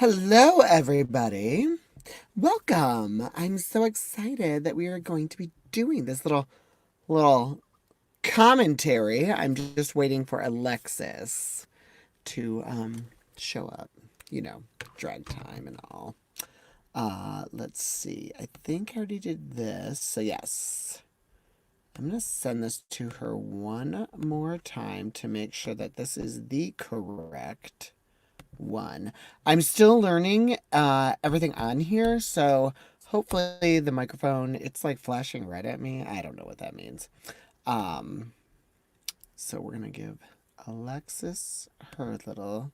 Hello, everybody. Welcome. I'm so excited that we are going to be doing this little commentary. I'm just waiting for Alexis to show up. You know, drag time and all. Let's see. I think I already did this. So yes. I'm going to send this to her one more time to make sure that this is the correct one. I'm still learning everything on here, so hopefully the microphone, it's like flashing red at me. I don't know what that means. Um, so we're gonna give Alexis her little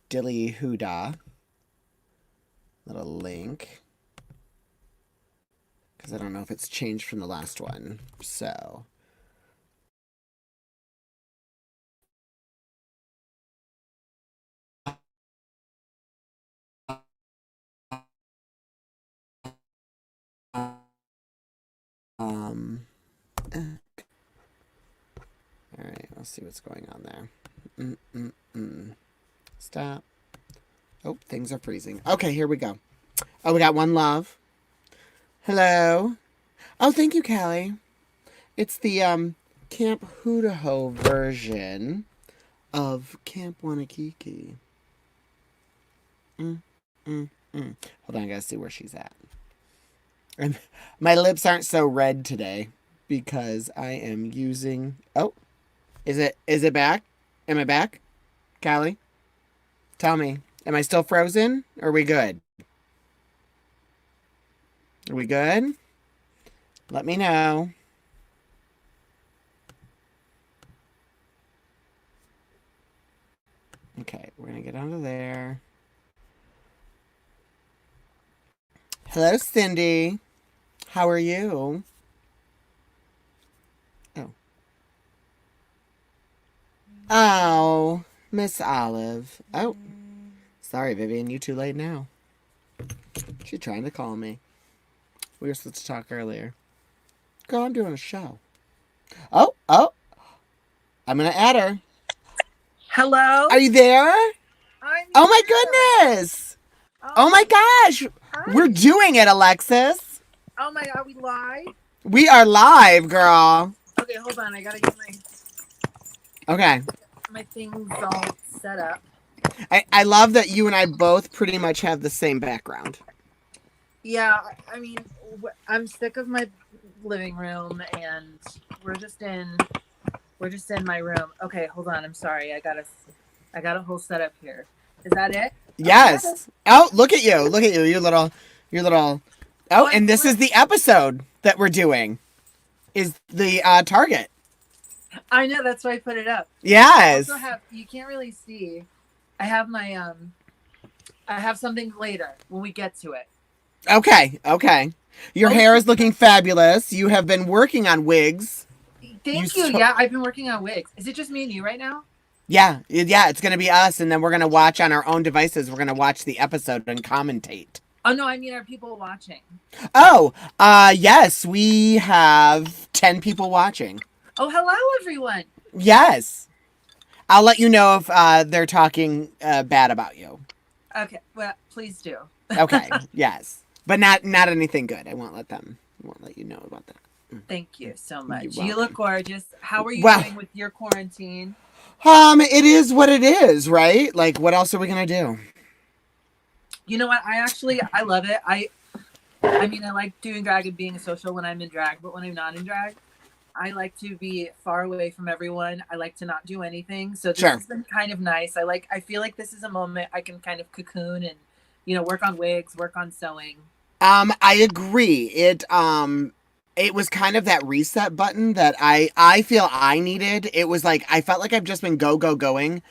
dilly hoodah little link because I don't know if it's changed from the last one. So um, all right, let's see what's going on there. Stop. Oh, things are freezing. Okay, here we go. Oh, we got one love. Hello. Oh, thank you, Callie. It's the Camp Hootaho version of Camp Wanakiki. Mm, mm, mm. Hold on, I gotta see where she's at. And my lips aren't so red today because I am using. Oh, is it back? Am I back, Callie? Tell me. Am I still frozen? Are we good? Are we good? Let me know. Okay, we're gonna get onto there. Hello, Cindy. How are you? Oh. Oh, Miss Olive. Oh, sorry, Vivian. You too late now. She's trying to call me. We were supposed to talk earlier. Girl, I'm doing a show. Oh. I'm gonna add her. Hello? Are you there? I'm Oh my here. goodness. Oh Oh my my gosh. We're hi. doing it, Alexis. Oh my god, we live? We are live, girl. Okay, hold on. I gotta get Okay. my things all set up. I love that you and I both pretty much have the same background. Yeah, I mean, I'm sick of my living room and we're just in we're just in my room. Okay, hold on. I'm sorry. I got a whole setup here. Is that it? Okay. Yes. Oh, look at you. Look at you. Your little. Oh, Oh, I'm and this is the episode that we're doing. Is the target. I know that's why I put it up. I also Yes. have you can't really see. I have my I have something later when we get to it. Okay. Your Oh, hair is looking fabulous. You have been working on wigs. You thank you. so Yeah, I've been working on wigs. Is it just me and you right now? yeah. It's gonna be us, and then we're gonna watch on our own devices. We're gonna watch the episode and commentate. Oh no, I mean, are people watching? Oh, yes, we have 10 people watching. Oh, hello everyone. Yes, I'll let you know if they're talking bad about you. Okay, well, please do. Okay, yes, but not anything good. I won't let them. I won't let you know about that. Thank you so You're much. You look welcome. gorgeous. How are you Well, doing with your quarantine? it is what it is, right? Like, what else are we gonna do? You know what? I love it. I mean, I like doing drag and being social when I'm in drag, but when I'm not in drag, I like to be far away from everyone. I like to not do anything. So this Sure. has been kind of nice. I feel like this is a moment I can kind of cocoon and work on wigs, work on sewing. I agree. It was kind of that reset button that I feel I needed. It was like I felt like I've just been going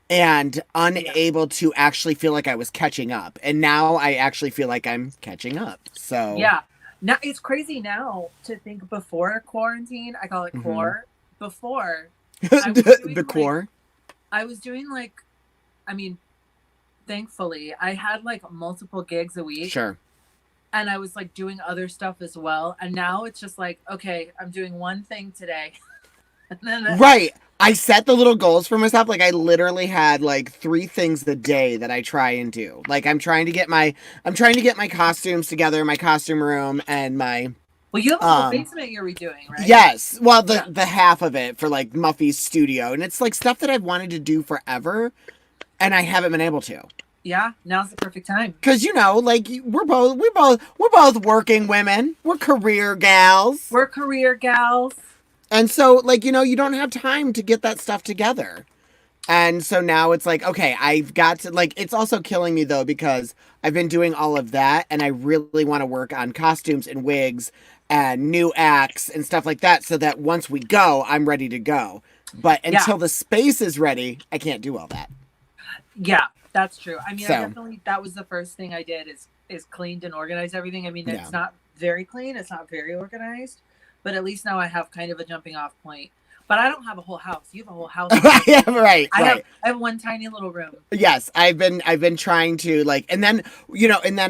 and Yeah. unable to actually feel like I was catching up. And now I actually feel like I'm catching up. So, Yeah. Now it's crazy now to think before quarantine, I call it mhm. core. Before I was The doing like core. I was doing like I mean, thankfully, I had like multiple gigs a week Sure. and I was like doing other stuff as well. And now it's just like, okay, I'm doing one thing today. And then Right. I set the little goals for myself. Like I literally had like 3 things a day that I try and do. Like I'm trying to get my costumes together, my costume room, and my Well, you have a whole um basement you're redoing, right? yes, well Yeah. the half of it for like Muffy's studio, and it's like stuff that I've wanted to do forever, and I haven't been able to. Yeah. Now's the perfect time. Cause like we're both working women. We're career gals. We're career gals. And so like, you don't have time to get that stuff together. And so now it's like, okay, I've got to like it's also killing me though because I've been doing all of that and I really want to work on costumes and wigs and new acts and stuff like that so that once we go, I'm ready to go. But Yeah. until the space is ready, I can't do all that. Yeah, that's true. I mean, I So, definitely that was the first thing I did is cleaned and organized everything. I mean, yeah. it's not very clean, it's not very organized, but at least now I have kind of a jumping off point. But I don't have a whole house. You have a whole house. Yeah, right, I right. have one tiny little room. Yes, I've been trying to like, and then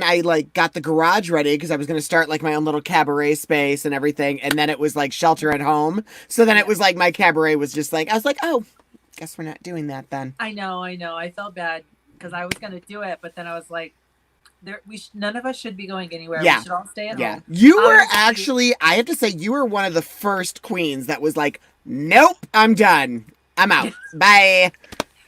I like got the garage ready because I was going to start like my own little cabaret space and everything, and then it was like shelter at home. So then it Yeah. was like my cabaret was just like I was like, oh, guess we're not doing that then. I know, I know. I felt bad because I was gonna do it, but then I was like, none of us should be going anywhere. Yeah, We should all stay at yeah. home. You were Obviously, actually, I have to say, you were one of the first queens that was like, nope, I'm done, I'm out, bye.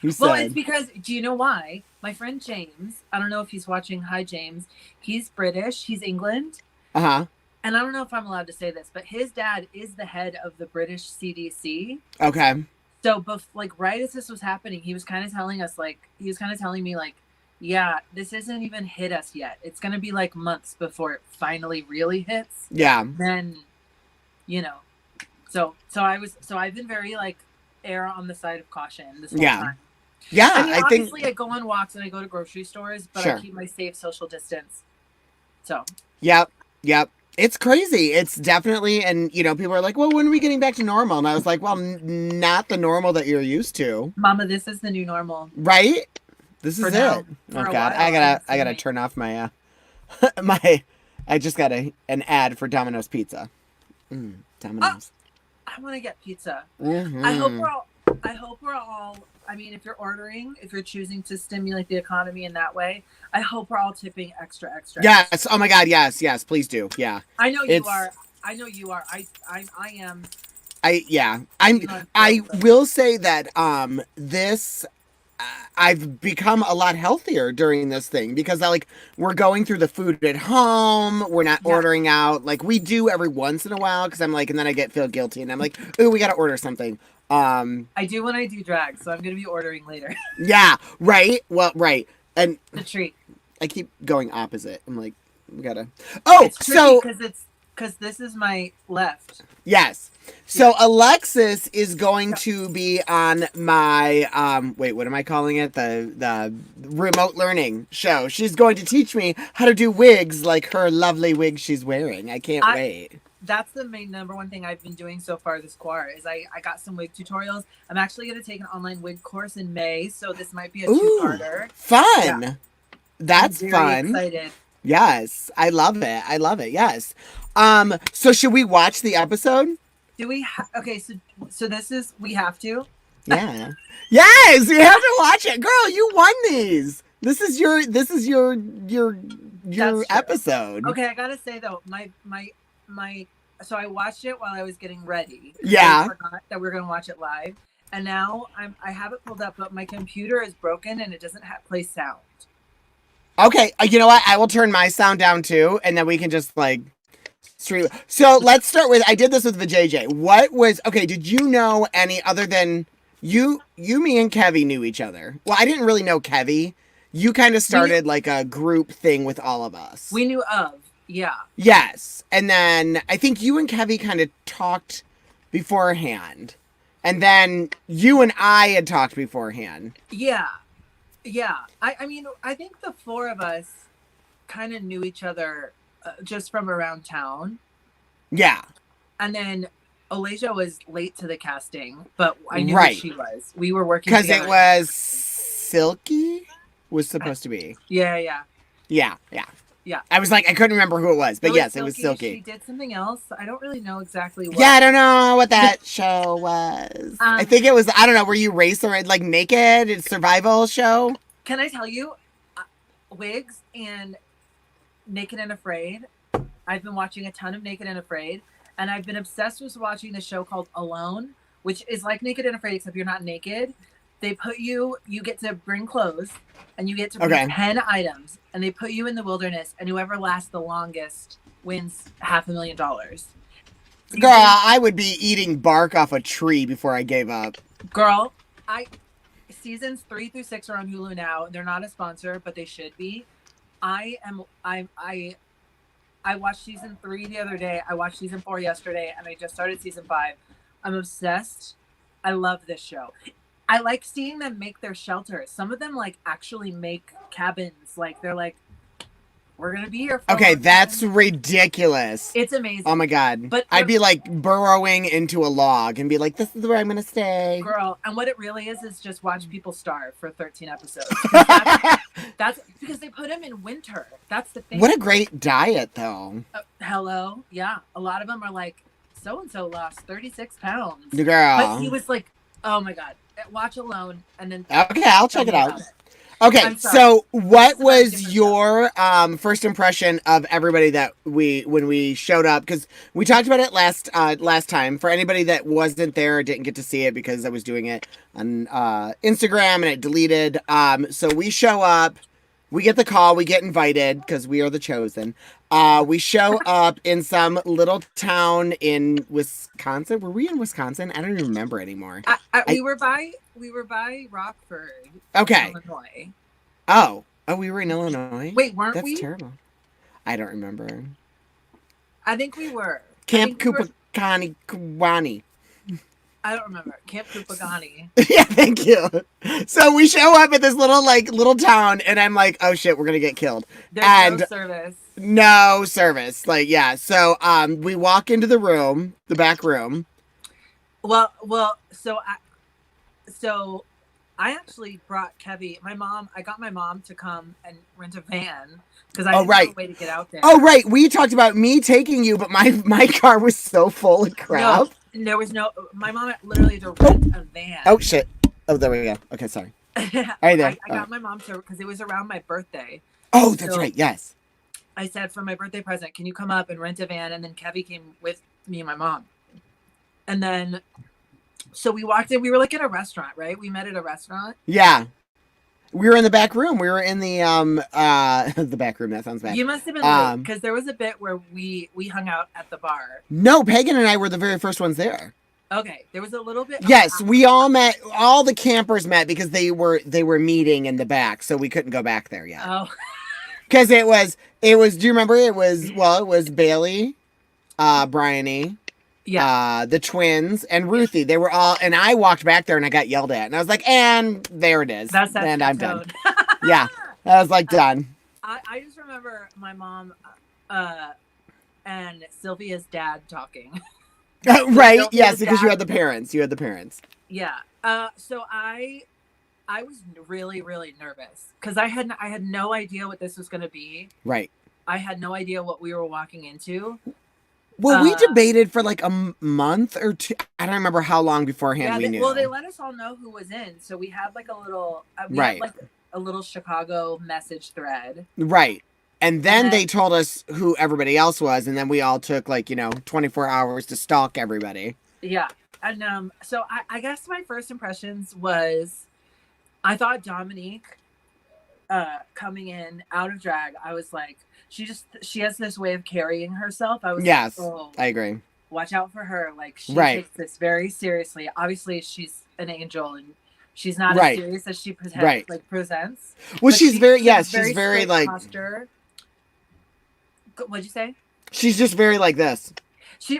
You well, it's said, because do you know why? My friend James, I don't know if he's watching. Hi, James. He's British. He's England. uh huh, And I don't know if I'm allowed to say this, but his dad is the head of the British CDC. okay, So, like right as this was happening, he was kind of telling us, like he was kind of telling me, like, yeah, this isn't even hit us yet. It's gonna be like months before it finally really hits. yeah, Then, you know, so I've been very like err on the side of caution this whole yeah, time. yeah. I mean, I think obviously, I go on walks and I go to grocery stores, but sure. I keep my safe social distance. So, Yep, yep. It's crazy. It's definitely, and people are like, well, when are we getting back to normal? And I was like, well, not the normal that you're used to, Mama, this is the new normal right? This for is now. it. Oh For a God, while, I I'm gotta assuming. turn off my my. I just got an ad for Domino's Pizza. Oh, Domino's. I want to get pizza. I hope Mm-hmm. we're all. I hope we're all. I mean, if you're ordering, if you're choosing to stimulate the economy in that way, I hope we're all tipping extra, extra, extra. Yes. Oh my God. Yes. Yes. Please do. Yeah. I know you It's. are. I know you are. I am. Yeah. You know, I'm I thrilled. So. will say that this I've become a lot healthier during this thing because like we're going through the food at home. We're not Yeah, ordering out like we do every once in a while because I'm like, and then I feel guilty and I'm like, ooh, we got to order something. I do when I do drag, so I'm gonna be ordering later. Yeah, right. Well, right, and The treat. I keep going opposite. I'm like, we gotta. Oh, It's tricky so because this is my left. yes. Yeah. So Alexis is going to be on my wait, what am I calling it? The remote learning show. She's going to teach me how to do wigs like her lovely wig she's wearing. I can't I wait. That's the main number one thing I've been doing so far this quarter is I got some wig tutorials. I'm actually going to take an online wig course in May, so this might be a Ooh, two-parter. Yeah, fun. I'm That's very fun. excited. Yes, I love it. I love it. Yes. So should we watch the episode? Do we okay, so this is we have to. Yeah. Yes, you have to watch it. Girl, you won these. This is your That's true. episode. Okay, I got to say though, my so I watched it while I was getting ready cuz I Yeah. forgot that we are going to watch it live. And now I have it pulled up, but my computer is broken and it doesn't play sound. Okay, you know what? I will turn my sound down too, and then we can just like stream. So let's start with I did this with the JJ. What was okay, did you know any other than me and Kevy knew each other? Well, I didn't really know Kevy. You kind of We started like a group thing with all of us. we knew of. Yeah. Yes. And then I think you and Kevy kind of talked beforehand. And then you and I had talked beforehand. Yeah. Yeah, I mean, I think the four of us kind of knew each other just from around town. Yeah. And then Olasia was late to the casting, but I knew who Right. she was. We were working Because it together. was Silky was supposed to be. Yeah, yeah, Yeah. Yeah. Yeah. I was like, I couldn't remember who it was, but yes, it was She Silky. did something else. I don't really know exactly Yeah, what. I don't know what that show was. I Um, think it was, I don't know, were you racer, like naked? It's survival show? can I tell you, uh, Wigs and Naked and Afraid. I've been watching a ton of Naked and Afraid, and I've been obsessed with watching the show called Alone, which is like Naked and Afraid, except you're not naked. They put you, you get to bring clothes, and you get to bring Okay. 10 items, and they put you in the wilderness, and whoever lasts the longest wins $500,000. Girl, Season, I would be eating bark off a tree before I gave up. girl, I seasons 3 through 6 are on Hulu now. They're not a sponsor, but they should be. I watched season 3 the other day. I watched season 4 yesterday, and I just started season 5. I'm obsessed. I love this show. I like seeing them make their shelters. Some of them like actually make cabins. Like they're like, we're gonna be here for Okay, a long that's time. ridiculous. It's amazing. Oh my god. But I'd be like burrowing into a log and be like, this is where I'm gonna stay. girl, and what it really is just watch people starve for 13 episodes. That's because they put them in winter. That's the thing. What a great diet, though. Hello, yeah. A lot of them are like, so and so lost 36 pounds. Girl. But he was like, oh my god, watch Alone, and then Okay, I'll check it tell me out. about it. Okay, so what This is what I was was gonna your first impression of everybody that when we showed up? Because we talked about it last time. For anybody that wasn't there or didn't get to see it because I was doing it on Instagram and it deleted. So we show up, we get the call, we get invited because we are the chosen. We show up in some little town in Wisconsin. Were we in Wisconsin? I don't even remember anymore. We were by Rockford, Okay. Illinois. Oh, we were in Illinois? Wait, weren't That's we? That's terrible. I don't remember. I think we were. Camp Kupakani Kwani. I don't remember. Camp Kupagani. Yeah, thank you. So we show up at this little town, and I'm like, oh shit, we're gonna get killed. There's no service. No service. Like, yeah. So we walk into the back room. Well, so I actually brought Kevy, my mom. I got my mom to come and rent a van because I didn't have a way to get out there. Oh right, we talked about me taking you, but my car was so full of crap. No, there was no. My mom literally had to rent a van. Oh shit. Oh, there we go. Okay, sorry. Are you there? I got my mom to, because it was around my birthday. Oh, that's right. Yes. I said, for my birthday present, can you come up and rent a van? And then Kevy came with me and my mom. And then, so we walked in. We were like in a restaurant, right? We met at a restaurant. Yeah. We were in the back room. We were in the the back room. That sounds bad. You must have been late, because there was a bit where we hung out at the bar. No, Pagan and I were the very first ones there. Okay, there was a little bit. Yes, we all met. All the campers met because they were meeting in the back, so we couldn't go back there yet. Oh, because it was. Do you remember? It was Bailey, Bryony, yeah, the twins, and Ruthie. They were all, and I walked back there and I got yelled at, and I was like, and there it is. That's and I'm tone. done. Yeah, I was like done. I just remember my mom and Sylvia's dad talking. Right. Yes, because you had the parents. Yeah. So I was really, really nervous because I had no idea what this was going to be. Right. I had no idea what we were walking into. Well, we debated for like a month or two. I don't remember how long beforehand we knew. Well, they let us all know who was in, so we had like a little, had like a little Chicago message thread. Right. And then they told us who everybody else was, and then we all took 24 hours to stalk everybody. Yeah. And so I guess my first impressions was, I thought Dominique coming in out of drag, I was like, she has this way of carrying herself. I was yes, like, oh, I agree. Watch out for her. Like, she takes this very seriously. Obviously, she's an angel, and she's not as serious as she presents. Well, she's very like posture. What'd you say? She's just very like this. She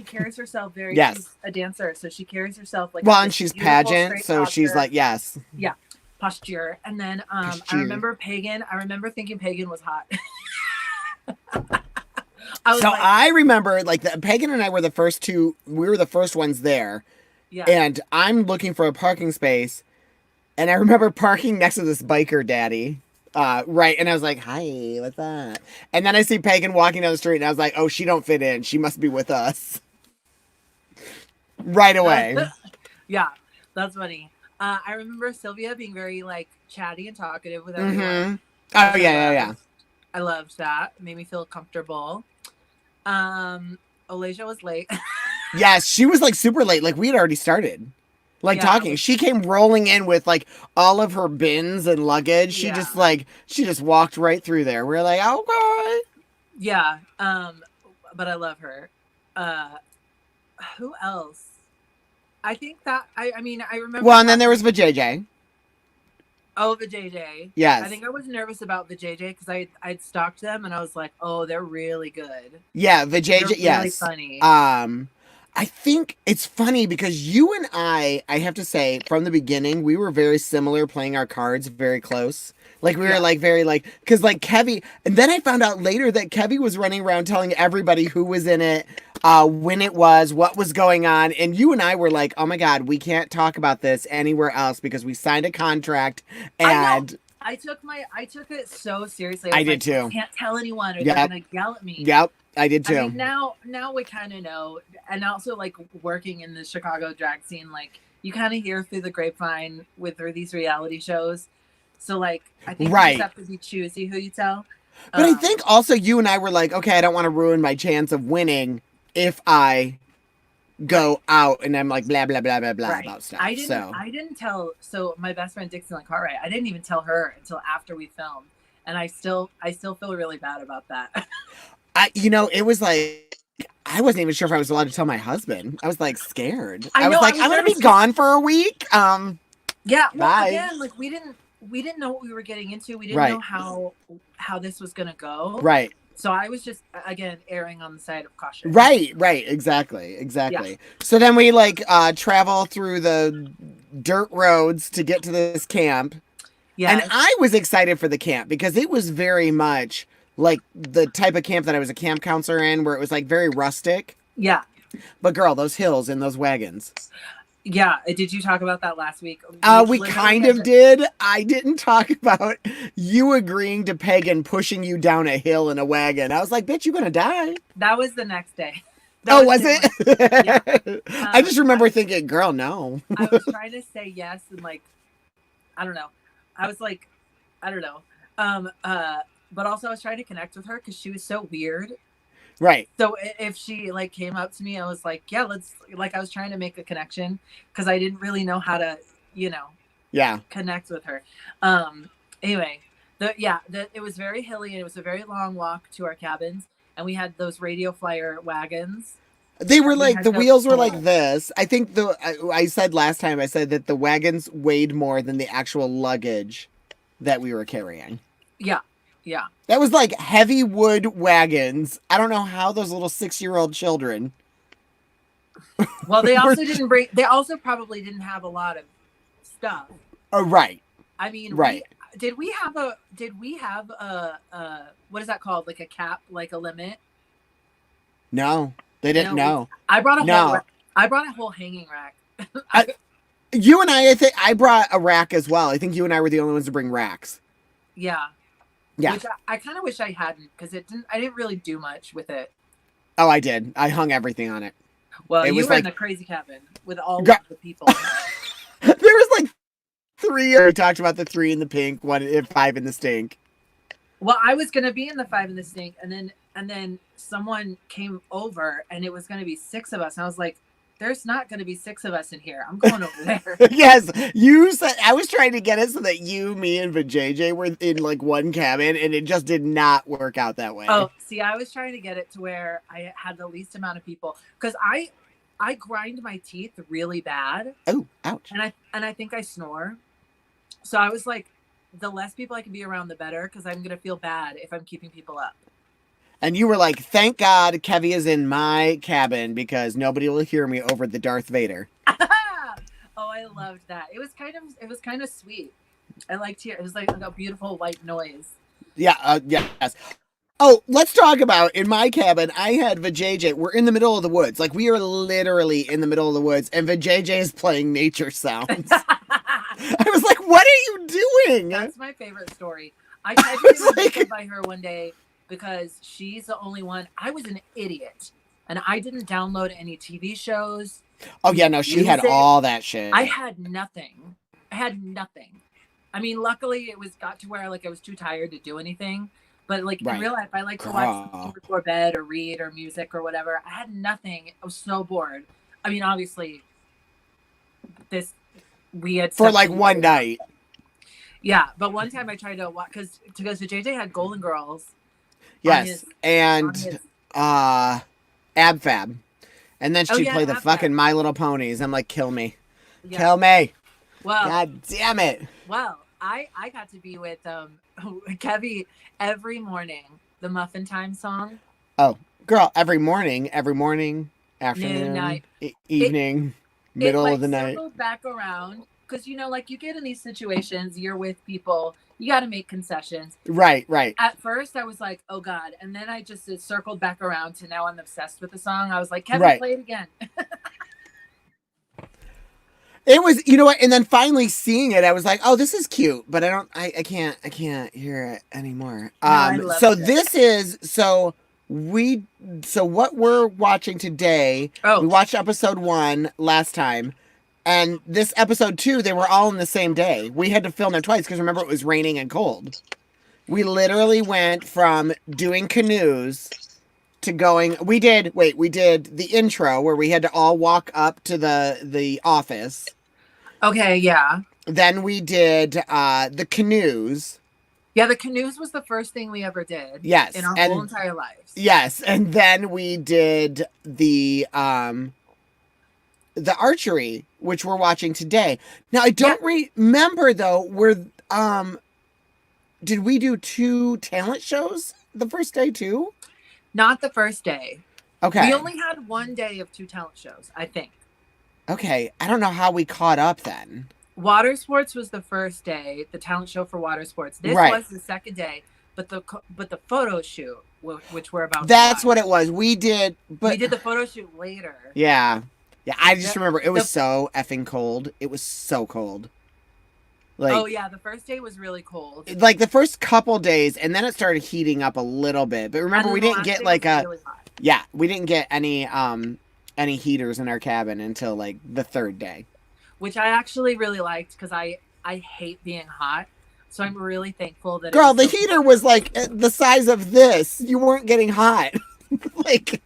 carries herself very. Yes. She's a dancer, so she carries herself like. Well, and she's pageant, so posture. She's like yes. Yeah, posture, and then posture. I remember Pagan. I remember thinking Pagan was hot. I remember Pagan and I were the first two. We were the first ones there. Yeah. And I'm looking for a parking space, and I remember parking next to this biker daddy. Right. And I was like, hi, what's that? And then I see Pagan walking down the street and I was like, oh, she don't fit in. She must be with us. Right away. Yeah, that's funny. I remember Sylvia being very like chatty and talkative with everyone, Mm-hmm. Oh, which I yeah, yeah, loved. yeah. I loved that. It made me feel comfortable. Olasia was late. Yes, she was like super late. Like we had already started. Like Yeah, talking. She came rolling in with like all of her bins and luggage. yeah, She just walked right through there. We are like, oh yeah. But I love her. Uh, who else? I think that I mean I remember well, and then there was talking. VJJ. Oh, the JJ. I Yes. think I was nervous about the JJ because I'd stalked them and I was like, oh, they're really good. Yeah, They're VJJ, really yes. funny. I think it's funny because you and I have to say, from the beginning, we were very similar playing our cards very close. Like we were Yeah. like very like because like Kevy, and then I found out later that Kevy was running around telling everybody who was in it, when it was, what was going on, and you and I were like, oh my god, we can't talk about this anywhere else because we signed a contract I know. and I took it so seriously. I I was did like, I too. can't tell anyone or they're Yep, gonna yell at me. yep, I did I too. mean now we kinda know, and also like working in the Chicago drag scene, like you kinda hear through the grapevine through these reality shows. So like I think you just Right. have to be choosy who you tell. But I Um think also you and I were like, okay, I don't want to ruin my chance of winning if I right. go out and I'm like blah blah blah blah blah Right. about stuff. So I didn't tell so my best friend Dixie Cartwright, I didn't even tell her until after we filmed. And I still feel really bad about that. it was like I wasn't even sure if I was allowed to tell my husband. I was like scared. I I know was I like, was I'm gonna nervous be because gone for a week. yeah, well Bye. again, like we didn't know what we were getting into. We didn't know Right. how this was gonna go. Right. So I was just again erring on the side of caution. Right. Right. Exactly. Yeah. Exactly. So then we like travel through the dirt roads to get to this camp. And Yes. I was excited for the camp because it was very much like the type of camp that I was a camp counselor in, where it was like very rustic. Yeah. But girl, those hills and those wagons. Yeah. Did you talk about that last week? We Literally kind of did. I didn't talk about you agreeing to Pagan pushing you down a hill in a wagon. I was like, bitch, you're gonna die. that was the next day. Oh, was it? Yeah. I just remember thinking, girl, no. I was trying to say yes and like I don't know. I was like, I don't know. But also I was trying to connect with her because she was so weird. Right. So if she like came up to me, I was like, yeah, let's like I was trying to make a connection because I didn't really know how to, Yeah. connect with her. Anyway, it was very hilly and it was a very long walk to our cabins, and we had those radio flyer wagons. They were And we like, had the to wheels were pull. like this. I think I said last time, I said that the wagons weighed more than the actual luggage that we were carrying. Yeah, yeah. That was like heavy wood wagons. I don't know how those little 6-year-old children. Well, they also didn't bring. They also probably didn't have a lot of stuff. Oh, right. I mean, Right. did we have a what is that called? Like a cap, like a limit? No, they didn't No, know. I brought a No. whole. I brought a whole hanging rack. You and I think I brought a rack as well. I think you and I were the only ones to bring racks. Yeah. Yeah. Which I kind of wish I hadn't because I didn't really do much with it. Oh, I did. I hung everything on it. Well, It you was were in like- the crazy cabin with all Gra- of the people. There was like 3. We talked about the 3 in the pink, 5 in the stink. Well, I was gonna be in the 5 in the stink, and then someone came over, and it was gonna be 6 of us, and I was like, "There's not gonna be 6 of us in here. I'm going over there." Yes, you said I was trying to get it so that you, me, and JJ were in like one cabin, and it just did not work out that way. Oh, see, I was trying to get it to where I had the least amount of people because I grind my teeth really bad, Oh, ouch. and I think I snore. So I was like, the less people I can be around, the better, because I'm gonna feel bad if I'm keeping people up. And you were like, "Thank God, Kevy is in my cabin because nobody will hear me over the Darth Vader." Oh, I loved that. It was kind of sweet. I liked hear. It was like a beautiful white noise. Yeah, yes. Oh, let's talk about in my cabin. I had Vijay. We're in the middle of the woods, like we are literally in the middle of the woods, and Vijay is playing nature sounds. I was like, "What are you doing?" That's my favorite story. I tried to do my It's makeup like, by her one day because she's the only one. I was an idiot, and I didn't download any TV shows, oh any yeah, no, she had music. all that I shit. had nothing. I had nothing. I mean, luckily it was got to where like I was too tired to do anything. But like in Right. real life, I like to watch something Girl. before bed or read or music or whatever. I had nothing. I was so bored. I mean, obviously, this we had For stuff to like do one later. night. Yeah, but one time I tried to watch because JJ had Golden Girls on his Yes. on And his. Ab Fab. And then Oh she'd yeah, play the AFAB. fucking My Little Ponies. I'm like, kill me. Yeah. Kill me. Well, God damn it. I got to be with Kevy every morning. The Muffin Time song, Oh, girl, every morning, noon, afternoon, night. It evening, it middle of like the night. circled back around because like you get in these situations, you're with people, you got to make concessions. Right, right. At first, I was like, "Oh God," and then it circled back around to now I'm obsessed with the song. I was like, "Kevy, Right. play it again." It was, you know what? And then finally seeing it, I was like, oh, this is cute, but I can't hear it anymore. No, I So loved it. this is, we, so what we're watching today, we Oh, watched episode 1 last time, and this episode 2, they were all in the same day. We had to film them twice because remember it was raining and cold. We literally went from doing canoes to going. We did the intro where we had to all walk up to the office. okay, yeah. Then we did the canoes. Yeah, the canoes was the first thing we ever did in Yes, our whole and entire lives. yes, and then we did the archery, which we're watching today. Now I Yeah, don't remember though. Did we do 2 talent shows the first day too? not the first day. We Okay. only had one day of 2 talent shows, I think. Okay. I don't know how we caught up then. Water sports was the first day, the talent show for water sports. This Right. was the second day, but the photo shoot, which we're about That's to what watch, it was. We did, but we did the photo shoot later. yeah. Yeah, I just The, remember it was the so effing cold. It was so cold. oh Like yeah, the first day was really cold, like the first couple days and then it started heating up a little bit. But and remember then we the didn't last get day like was really hot. we didn't get any heaters in our cabin until like the 3rd day. Which I actually really liked because I hate being hot, so I'm really thankful that it Girl, was the so heater cold. was like the size of this. You weren't getting hot. Like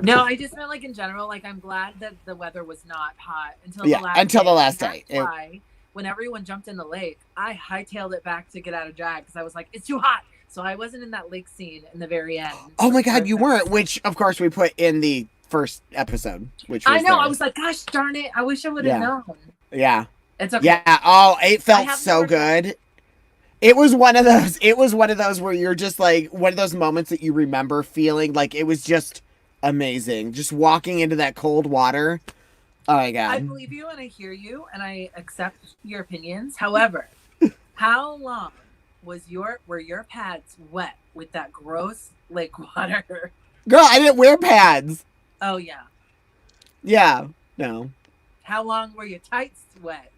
No, I just meant like in general. Like I'm glad that the weather was not hot until the yeah, last until the day. last And that's day. why when everyone jumped in the lake, I hightailed it back to get out of drag because I was like, it's too hot. So I wasn't in that lake scene in the very end. Oh For my the god, first you weren't, episode. which of course we put in the first episode, which I was know. I there. was like, gosh darn it! I wish I would have Yeah. known. Yeah. It's okay. Yeah. Oh, it I felt have so never tried. good. It was one of those where you're just like one of those moments that you remember feeling like it was just amazing. Just walking into that cold water. Oh my I god. believe you and I hear you and I accept your opinions. However, how long were your pads wet with that gross lake water? Girl, I didn't wear pads. Oh yeah. Yeah. No. How long were your tights wet?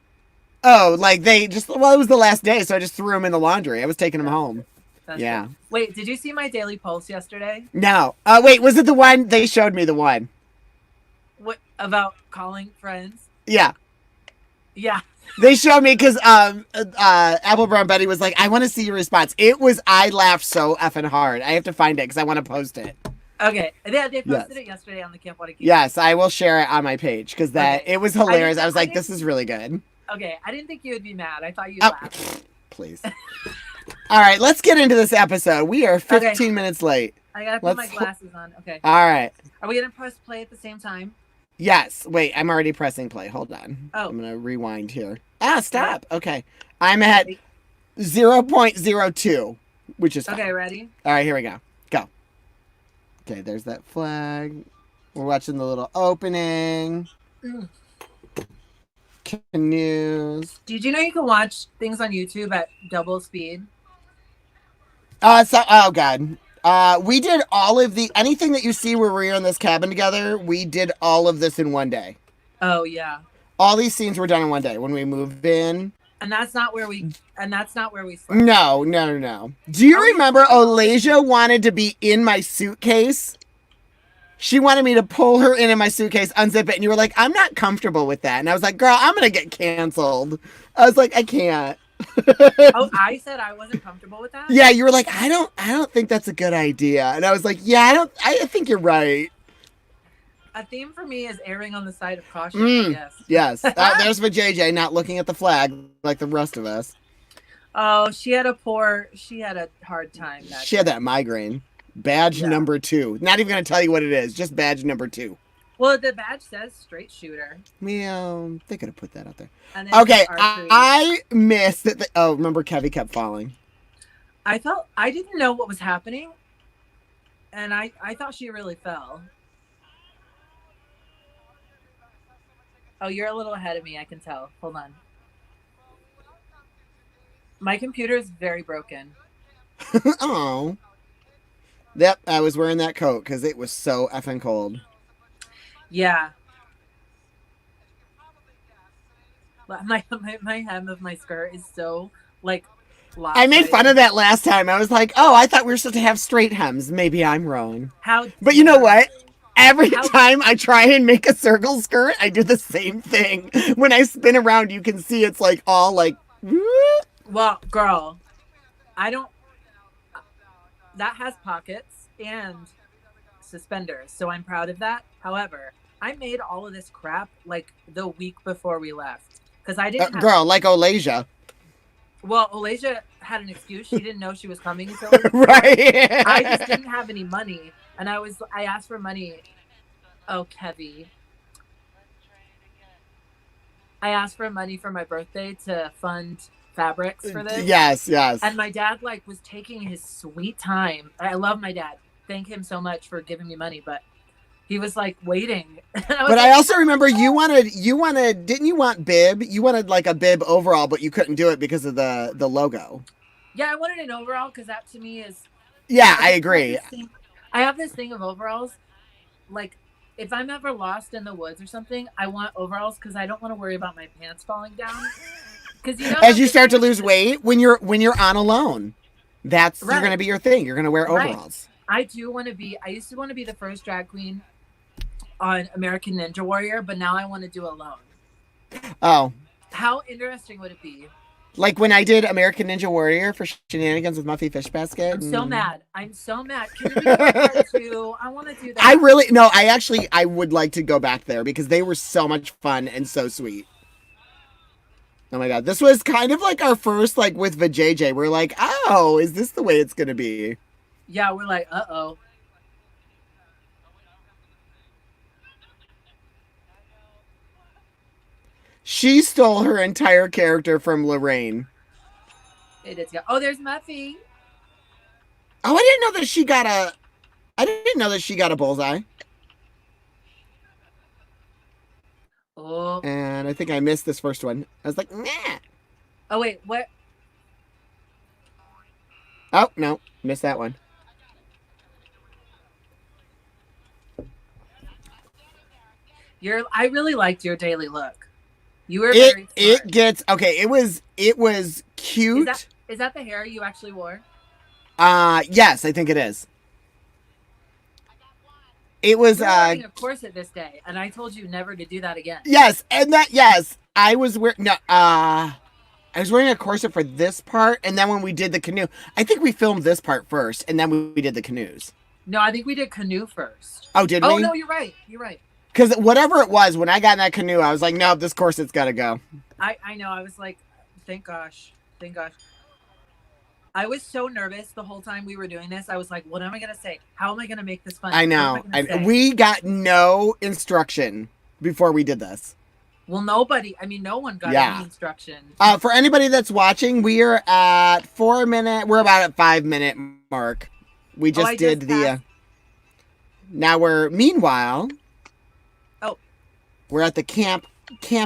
Oh, like it was the last day, so I just threw them in the laundry. I was taking them That's home. good. That's Yeah. good. Wait, did you see my daily pulse yesterday? No. Wait, was it the one? They showed me the one. What about calling friends? Yeah. Yeah. They showed me because Apple Brown Betty was like, I want to see your response. I laughed so effing hard. I have to find it because I want to post it. Okay. Yeah, they Yes. posted it yesterday on the Camp Water Keep. Yes, I will share it on my page because it was hilarious. I was like, this is really good. Okay, I didn't think you would be mad. I thought you'd Oh, laugh. please. All right, let's get into this episode. We are 15 minutes late. I gotta put my glasses on. Okay. All right. Are we gonna press play at the same time? Yes. Wait, I'm already pressing play. Hold on. Oh. I'm going to rewind here. Stop. Okay. I'm at 0.02, which is fine. Okay, ready? All right, here we go. Go. Okay, there's that flag. We're watching the little opening. Mm. Canoes. Did you know you can watch things on YouTube at double speed? Oh god. We did all of anything that you see where we're in this cabin together, we did all of this in one day. Oh yeah. All these scenes were done in one day. When we moved in, And that's not where we slept. No, no, no, no. Do you Are we remember sleeping all this week? Olasia wanted to be in my suitcase? She wanted me to pull her in my suitcase, unzip it, and you were like, "I'm not comfortable with that." And I was like, "Girl, I'm gonna get canceled." I was like, "I can't." Oh, I said I wasn't comfortable with that. Yeah, you were like, I don't think that's a good idea." And I was like, "Yeah, I think you're right." A theme for me is erring on the side of caution, I guess. Yes, there's for JJ not looking at the flag like the rest of us. Oh, she had a hard time that She had day. that migraine. Badge Yeah. number 2. Not even going to tell you what it is. Just badge number 2. Well, the badge says straight shooter, Well, they could have put that out there. and then it says Okay, archery. I missed that. Oh, remember Kevy kept falling. I didn't know what was happening, and I thought she really fell. Oh, you're a little ahead of me. I can tell. Hold on. My computer is very broken. Oh. Yep, I was wearing that coat because it was so effing cold. Yeah. My hem of my skirt is so like I made lopsided. fun of that last time. I was like, oh, I thought we were supposed to have straight hems. Maybe I'm wrong. How But you know what? Every How- time I try and make a circle skirt, I do the same thing. When I spin around, you can see it's like all like. Well, girl, I don't. That has pockets and suspenders, so I'm proud of that. However, I made all of this crap like the week before we left because I didn't have. Girl, like Olasia. Well, Alasia had an excuse. She didn't know she was coming until Right. I just didn't have any money, and I asked for money. Oh, Kevy. I asked for money for my birthday to fund fabrics for this. Yes, yes. And my dad like was taking his sweet time. I love my dad. Thank him so much for giving me money, but he was like waiting. But I also remember you wanted didn't you want bib? You wanted like a bib overall, but you couldn't do it because of the logo. Yeah, I wanted an overall because that to me is. Yeah, I agree. I have this thing of overalls. Like, if I'm ever lost in the woods or something, I want overalls because I don't want to worry about my pants falling down. Because as you start to lose weight when you're on alone, that's right. You're gonna be your thing. You're gonna wear overalls. Right. I used to want to be the first drag queen on American Ninja Warrior, but now I want to do alone. Oh. How interesting would it be? Like when I did American Ninja Warrior for Shenanigans with Muffy Fishbasket. I'm so mad. I'm so mad. Can we do part 2? I want to do that. I would like to go back there because they were so much fun and so sweet. Oh my god, this was kind of like our first like with Vajayjay. We're like, oh, is this the way it's gonna be? Yeah, we're like, uh-oh. She stole her entire character from Lorraine. It is. Oh, there's Muffy. Oh, I didn't know that she got a bullseye. Oh. And I think I missed this first one. I was like, nah. Oh wait, what? Oh no, missed that one. I really liked your daily look. You were very smart. It gets okay. It was cute. Is that the hair you actually wore? Yes, I think it is. It was wearing a corset this day, and I told you never to do that again. Yes, and I was wearing I was wearing a corset for this part, and then when we did the canoe, I think we filmed this part first, and then we did the canoes. No, I think we did canoe first. Oh, did we? Oh no, you're right. You're right. Because whatever it was, when I got in that canoe, I was like, no, this corset's got to go. I know. I was like, thank gosh. Thank gosh. I was so nervous the whole time we were doing this. I was like, what am I going to say? How am I going to make this fun? I know. We got no instruction before we did this. Well, no one got any instruction. For anybody that's watching, we are at 4 minute. We're about at 5 minute mark. We just did the. Now meanwhile. Oh. We're at the camp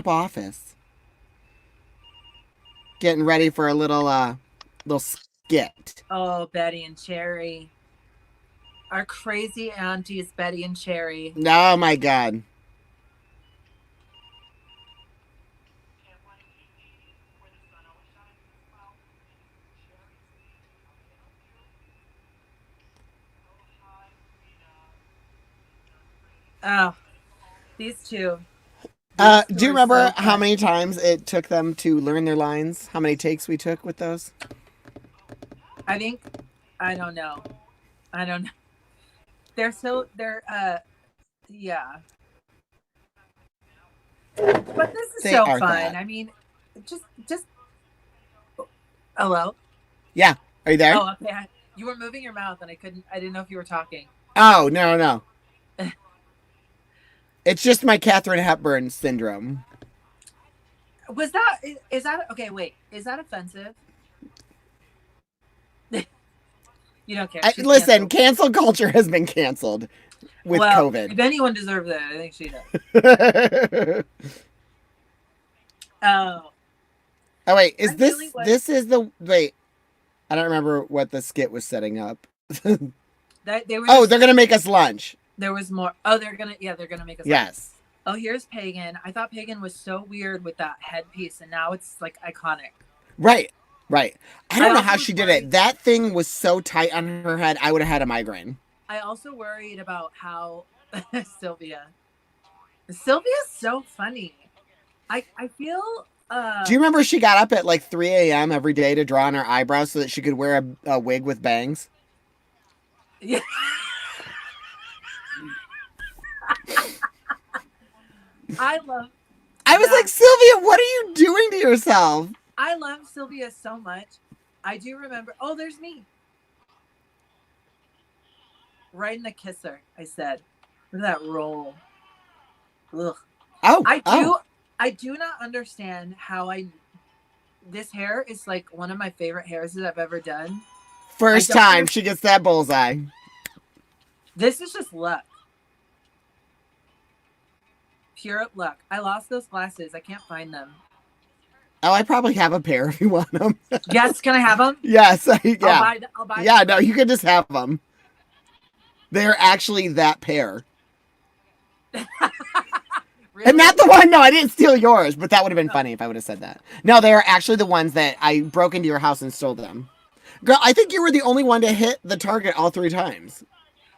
office. Getting ready for a little skit. Oh, Betty and Cherry. Our crazy aunties, Betty and Cherry. Oh my god. Oh, these two. These two Do you are remember so how fun. many times it took them to learn their lines? How many takes we took with those? I think I don't know. I don't know. They're yeah. But this is They so are fun. that. I mean, just hello. Yeah. Are you there? Oh, okay. You were moving your mouth and I didn't know if you were talking. Oh, no, no. It's just my Katharine Hepburn syndrome. Was that is that okay, wait. Is that offensive? You don't care. She's Listen, canceled. cancel culture has been canceled with Well, COVID. if anyone deserves it, I think she does. Oh Oh, wait, I really was this is the wait? I don't remember what the skit was setting up. that they were Oh, just they're gonna make us lunch. there was more. Oh, they're gonna make us lunch. Yes. Oh, here's Pagan. I thought Pagan was so weird with that headpiece, and now it's like iconic. Right. Right. I I don't know also how was she did worried. it. That thing was so tight on her head. I would have had a migraine. I also worried about how Sylvia. Sylvia's so funny. I feel Do you remember she got up at like 3 a.m. every day to draw on her eyebrows so that she could wear a wig with bangs? yeah. I love I was like, that. Sylvia, what are you doing to yourself? I love Sylvia so much. I do remember. Oh, there's me. Right in the kisser, I said. Look at that roll. Ugh. Oh, I oh. do I do not understand how I this hair is like one of my favorite hairs that I've ever done. I First don't time understand. she gets that bullseye. This is just luck. Pure luck. I lost those glasses. I can't find them. Oh, I probably have a pair if you want them. Yes, can I have them? Yes, yeah. I'll buy Yeah, them no, from you can just have them. They're actually that pair. you. And Really? not the one, no, I didn't steal yours, but that would have been Oh, funny if I would have said that. No, they are actually the ones that I broke into your house and stole them. Girl, I think you were the only one to hit the target all 3 times.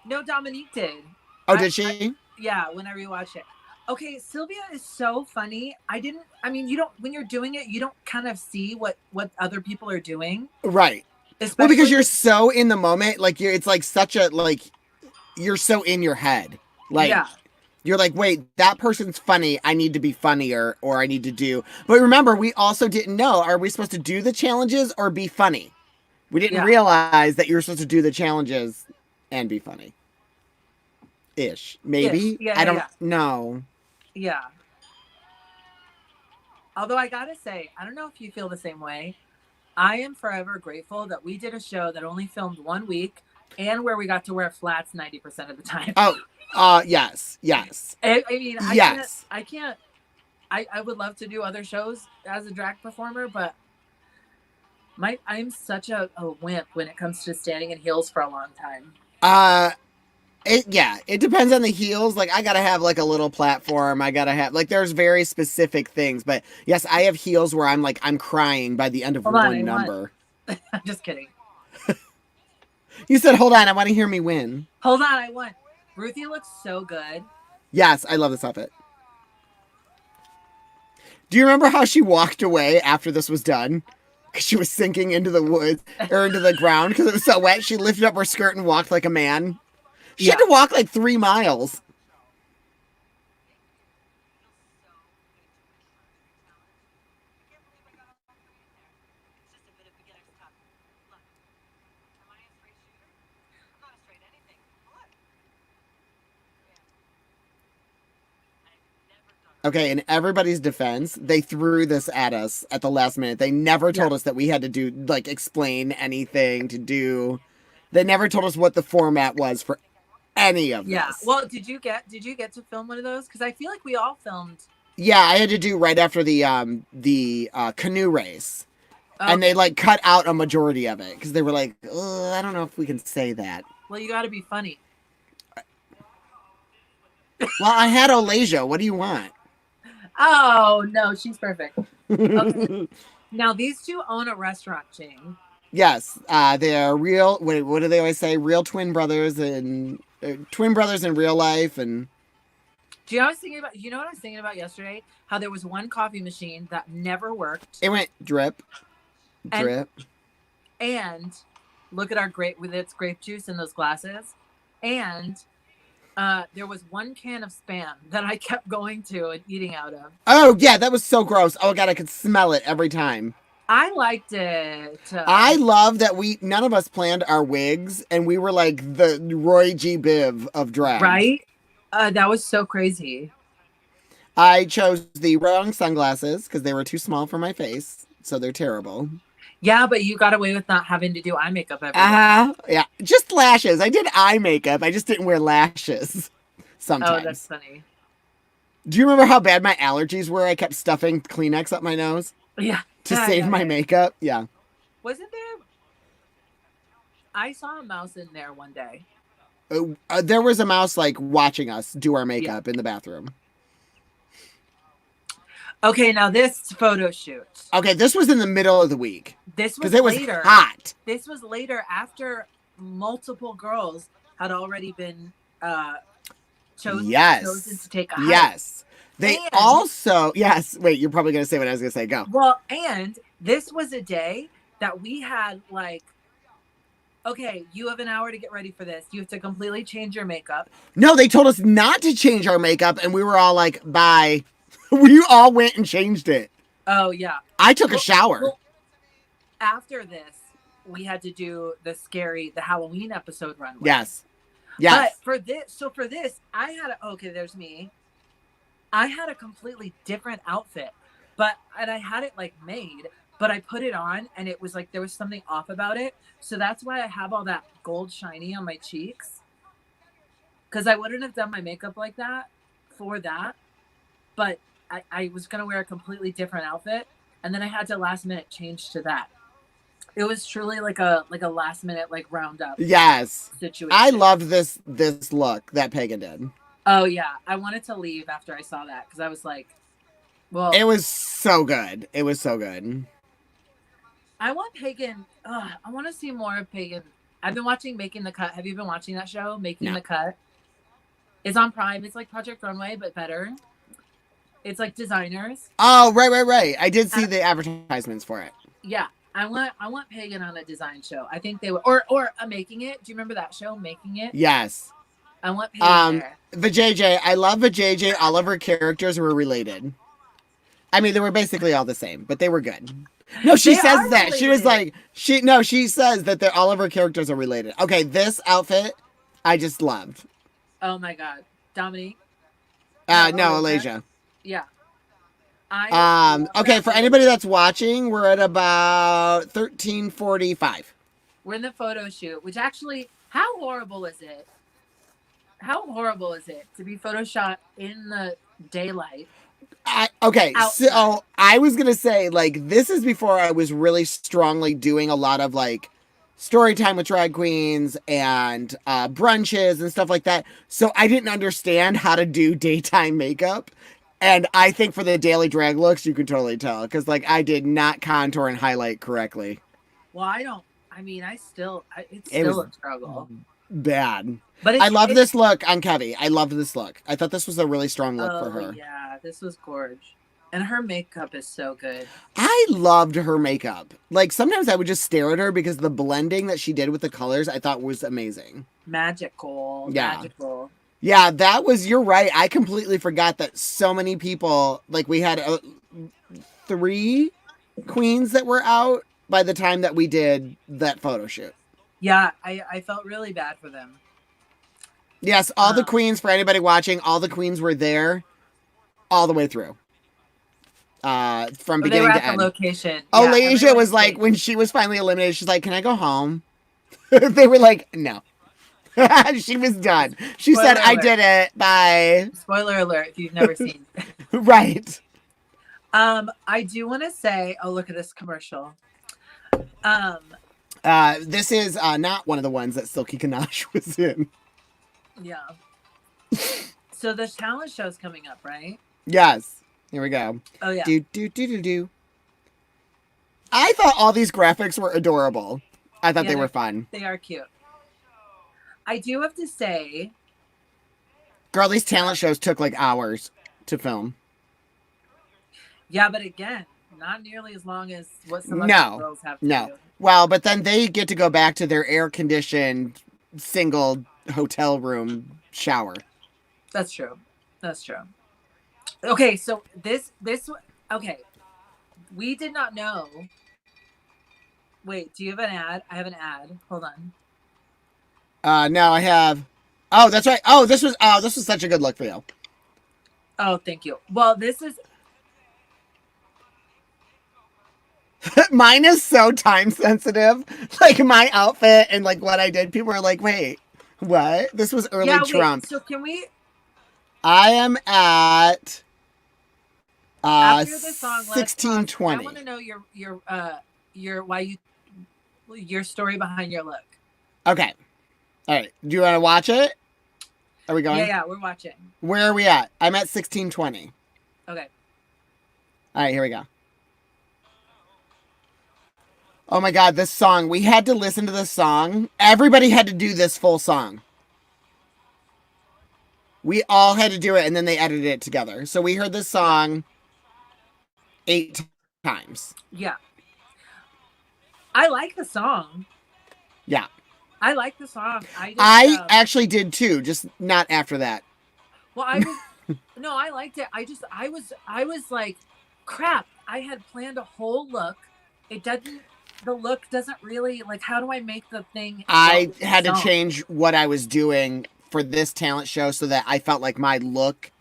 no, Dominique did. Oh, did I she? yeah, when I rewatched it. Okay, Sylvia is so funny. I mean, you don't when you're doing it, you don't kind of see what other people are doing, Right. Well, because especially you're with so in the moment, like it's like such a like you're so in your head. Like yeah. you're like, wait, that person's funny. I need to be funnier, or I need to do. But remember, we also didn't know: are we supposed to do the challenges or be funny? We didn't Yeah. realize that you're supposed to do the challenges and be funny. Ish, Ish. maybe. Yeah, I yeah, don't yeah. know. Yeah. Although I gotta say, I don't know if you feel the same way. I am forever grateful that we did a show that only filmed 1 week and where we got to wear flats 90% of the time. Oh, yes, yes, I mean, yes. I would love to do other shows as a drag performer, but I'm such a wimp when it comes to standing in heels for a long time. Uh, it depends on the heels. Like I gotta have like a little platform. I gotta have like there's very specific things. But yes, I have heels where I'm crying by the end of Hold on, I one won. number. I'm just kidding. You said, hold on, I want to hear me win. Hold on, I won. Ruthie looks so good. Yes, I love this outfit. Do you remember how she walked away after this was done? Because she was sinking into the woods or into the ground because it was so wet. She lifted up her skirt and walked like a man. She had Yeah. to walk like 3 miles. Okay, in everybody's defense, they threw this at us at the last minute. They never Yeah. told us that we had to do, like, explain anything to do. They never told us what the format was for any of Yeah. this. Well, did you get to film one of those? Because I feel like we all filmed. Yeah, I had to do right after the canoe race. And they Okay. like cut out a majority of it because they were like, I don't know if we can say that. Well, you got to be funny. Well, I had Olasia. What do you want? Oh no, she's perfect. Okay. Now these two own a restaurant chain. Yes, they are real. What do they always say? Real twin brothers and twin brothers in real life, and Do you know what I was thinking about? You know what I was thinking about yesterday? How there was one coffee machine that never worked, It went drip, and drip. and look at our grape with its grape juice in those glasses, and there was one can of Spam that I kept going to and eating out of. Oh, yeah, that was so gross. Oh, God, I could smell it every time. I liked it. I love that none of us planned our wigs, and we were like the Roy G. Biv of drag. Right? That was so crazy. I chose the wrong sunglasses because they were too small for my face, so they're terrible. Yeah, but you got away with not having to do eye makeup every day. Yeah, just lashes. I did eye makeup. I just didn't wear lashes Oh, that's sometimes. funny. Do you remember how bad my allergies were? I kept stuffing Kleenex up my nose Yeah, to yeah, save yeah, my yeah. makeup. Yeah. Wasn't there? I saw a mouse in there one day. There was a mouse like watching us do our Yeah. makeup in the bathroom. Okay, now this photo shoot. Okay, this was in the middle of the week This was because it was later. hot. This was later after multiple girls had already been chosen to take a hike. Yes. They And- also, yes. Wait, you're probably going to say what I was going to say. Go. Well, and this was a day that we had like, okay, you have an hour to get ready for this. You have to completely change your makeup. No, they told us not to change our makeup, and we were all like, bye. We all went and changed it. Oh, yeah. I took a shower. Well, after this, we had to do the Halloween episode runway. Yes. Yes. But for this, I had there's me. I had a completely different outfit, and I had it like made, but I put it on and it was like there was something off about it. So that's why I have all that gold shiny on my cheeks. Because I wouldn't have done my makeup like that for that, but I was gonna wear a completely different outfit, and then I had to last minute change to that. It was truly like a last minute like roundup. Yes. Situation. I loved this look that Pagan did. Oh yeah, I wanted to leave after I saw that because I was like, well, it was so good. It was so good. I want Pagan. I want to see more of Pagan. I've been watching Making the Cut. Have you been watching that show, Making the Cut? It's on Prime. It's like Project Runway, but better. It's like designers. Oh, right. I did see the advertisements for it. Yeah, I want Pagan on a design show. I think they would, or a Making It. Do you remember that show, Making It? Yes. I want Pagan there. Vajayjay, I love Vajayjay. All of her characters were related. I mean, they were basically all the same, but they were good. No, she says that. Related. She was like, she says that all of her characters are related. Okay, this outfit, I just loved. Oh my God. Dominique? No, Alasia. Yeah. Okay, for anybody that's watching, we're at about 13:45. We're in the photo shoot, which actually, how horrible is it? How horrible is it to be photoshopped in the daylight? So I was gonna say, like, this is before I was really strongly doing a lot of like story time with drag queens and brunches and stuff like that. So I didn't understand how to do daytime makeup. And I think for the daily drag looks, you can totally tell because like I did not contour and highlight correctly. Well, it's still a struggle. Bad. But I love this look on Kevy. I loved this look. I thought this was a really strong look for her. Yeah, this was gorgeous. And her makeup is so good. I loved her makeup. Like, sometimes I would just stare at her because the blending that she did with the colors I thought was amazing. Magical. Yeah. Magical. Yeah, you're right. I completely forgot that so many people, like, we had 3 queens that were out by the time that we did that photo shoot. Yeah, I felt really bad for them. Yes, all the queens, for anybody watching, all the queens were there all the way through. From beginning to end. The location. Alasia was like, when she was finally eliminated, she's like, can I go home? They were like, no. She was done. She said, I did it. Bye. Spoiler alert if you've never seen it. Right. I do want to say, look at this commercial. This is not one of the ones that Silky Ganache was in. Yeah. So the talent show's coming up, right? Yes. Here we go. Oh, yeah. Do. I thought all these graphics were adorable. I thought they were fun. They are cute. I do have to say, Girl, these talent shows took like hours to film. Yeah, but again, not nearly as long as what celebrity No, girls have to no. do. Well, but then they get to go back to their air conditioned single hotel room shower. That's true. That's true. Okay, so this okay. We did not know. Wait, do you have an ad? I have an ad. Hold on. Now I have. Oh, that's right. Oh, this was such a good look for you. Oh, thank you. Well, this is Mine is so time sensitive. Like my outfit and like what I did. People are like, "Wait, what?" This was early yeah. Wait. Trump. So can we I am at after this song? Let's sixteen pause because I want twenty. to know your why you your story behind your look. Okay. All right. Do you want to watch it? Are we Yeah, going? yeah. We're watching. Where are we at? I'm at 1620. Okay. All right, here we go. Oh my God, this song. We had to listen to this song. Everybody had to do this full song. We all had to do it, and then they edited it together. So we heard this Yeah. song 8 times. Yeah. I like the song. Yeah. I like the song. I just I actually did too, just not after that. well, I was no, I liked it. I was like, crap. I had planned a whole look. It doesn't the look doesn't really like how do I make the thing go I with the had to song? change what I was doing for this talent show so that I felt like my look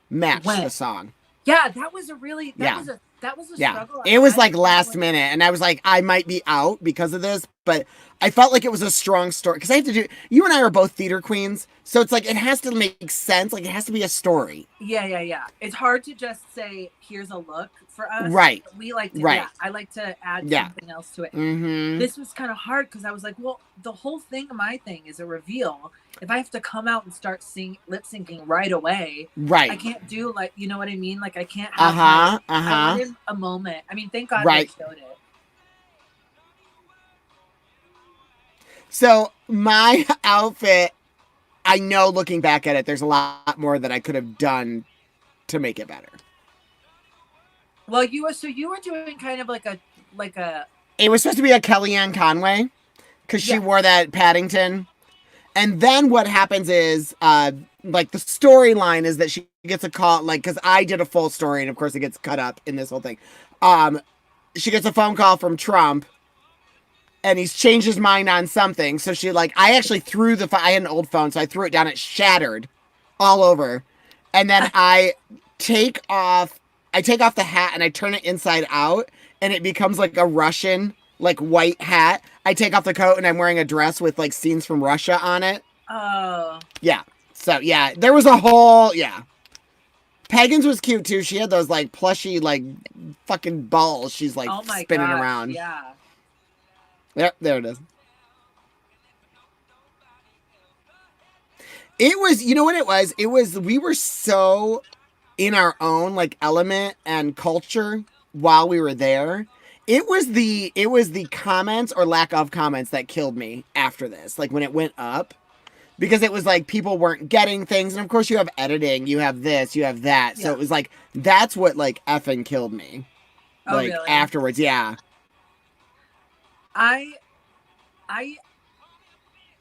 matched When? the song. Yeah, that was a really Yeah. that was a Yeah. struggle. It was I like last definitely minute, and I was like, I might be out because of this, but I felt like it was a strong story because I have to do. You and I are both theater queens, so it's like it has to make sense. Like it has to be a story. yeah, yeah, yeah. It's hard to just say here's a look for us. Right. We like to Right. yeah, I like to add Yeah. something else to it. Mm-hmm. This was kind of hard because I was like, well, the whole thing of my thing is a reveal. If I have to come out and start lip syncing right away, Right. I can't do like you know what I mean. Like I can't Uh have huh. my. Uh I huh. wanted a moment. I mean, thank God they Right. showed it. So my outfit, I know looking back at it, there's a lot more that I could have done to make it better. Well, you were doing kind of like a It was supposed to be a Kellyanne Conway because she yes wore that Paddington. And then what happens is, like the storyline is that she gets a call, like, because I did a full story, and of course it gets cut up in this whole thing. Um, she gets a phone call from Trump, and he's changed his mind on something. So she like, I actually threw I had an old phone, so I threw it down. It shattered all over, and then take off, I take off the hat and I turn it inside out, and it becomes like a Russian like white hat. I take off the coat and I'm wearing a dress with like scenes from Russia on it. oh Yeah. So yeah, there was a whole yeah. Pagans was cute too. She had those like plushy like fucking balls. She's like oh my spinning gosh around. yeah. Yep, there it is. It was, you know what it was? It was we were so in our own like element and culture while we were there. It was the comments or lack of comments that killed me after this. Like when it went up because it was like people weren't getting things, and of course you have editing, you have this, you have that. So Yeah. it was like that's what like effing killed me. Oh Like really? afterwards, yeah. I I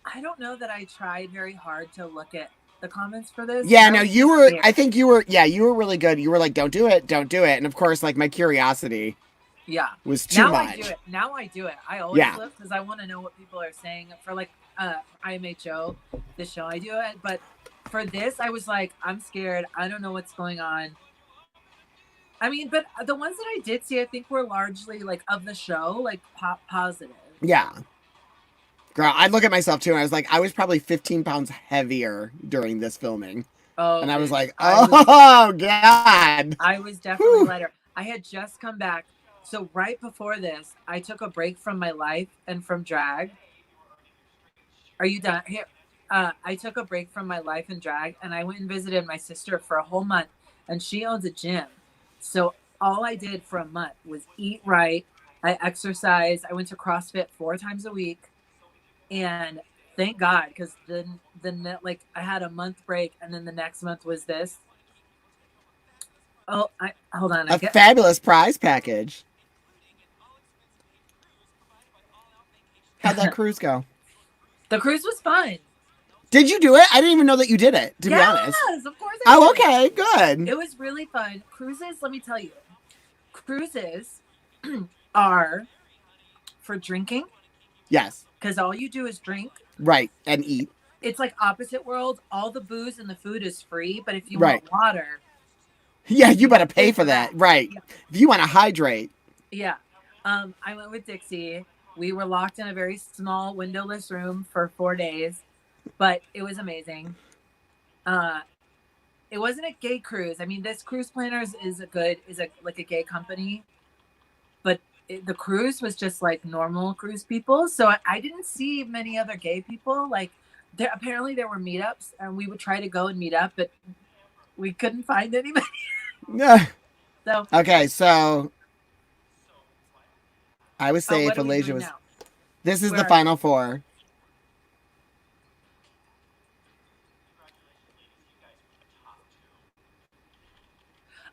I don't know that I tried very hard to look at the comments for this because Yeah, I no, was you just were. scared. I think you were. Yeah, you were really good. You were like, "Don't do it, don't do it," and of course, like my curiosity Yeah. was too Now I do much. it. Now I do it. I always Yeah, look because I want to know what people are saying for like IMHO, the show I do it. But for this, I was like, I'm scared. I don't know what's going on. I mean, but the ones that I did see, I think were largely like of the show, like positive. yeah, girl. I look at myself too, and I was like, I was probably 15 pounds heavier during this filming, Oh, and I was bitch. like, oh god. I was definitely Whew. lighter. I had just come back. So right before this, I took a break from my life and from drag. Are you done? Here, I took a break from my life and drag, and I went and visited my sister for a whole month, and she owns a gym. So all I did for a month was eat right. I exercised. I went to CrossFit 4 times a week, and Thank God, because like I had a month break, and then the next month was this. Oh, I hold on. I A get fabulous prize package. How'd that cruise go? the cruise was fun. Did you do it? I didn't even know that you did it, to be honest. Yes, of course I Oh, did it. okay, good. It was really fun. Cruises, let me tell you, cruises are for drinking Yes, because all you do is drink. right, and eat. It's like opposite world. All the booze and the food is free, but if you Right. want water, Yeah, you you better gotta pay pay for for that. that. Right. Yeah. If you want to hydrate. Yeah. I went with Dixie. We were locked in a very small windowless room for 4 days, but it was amazing. Uh, it wasn't a gay cruise. I mean, this cruise planners is a like a gay company, but the cruise was just like normal cruise people. So I didn't see many other gay people. Like there were meetups, and we would try to go and meet up, but we couldn't find anybody. Yeah. So, Okay, so I would oh, say if what are we Alasia doing was. now? This is Where the are you? final four.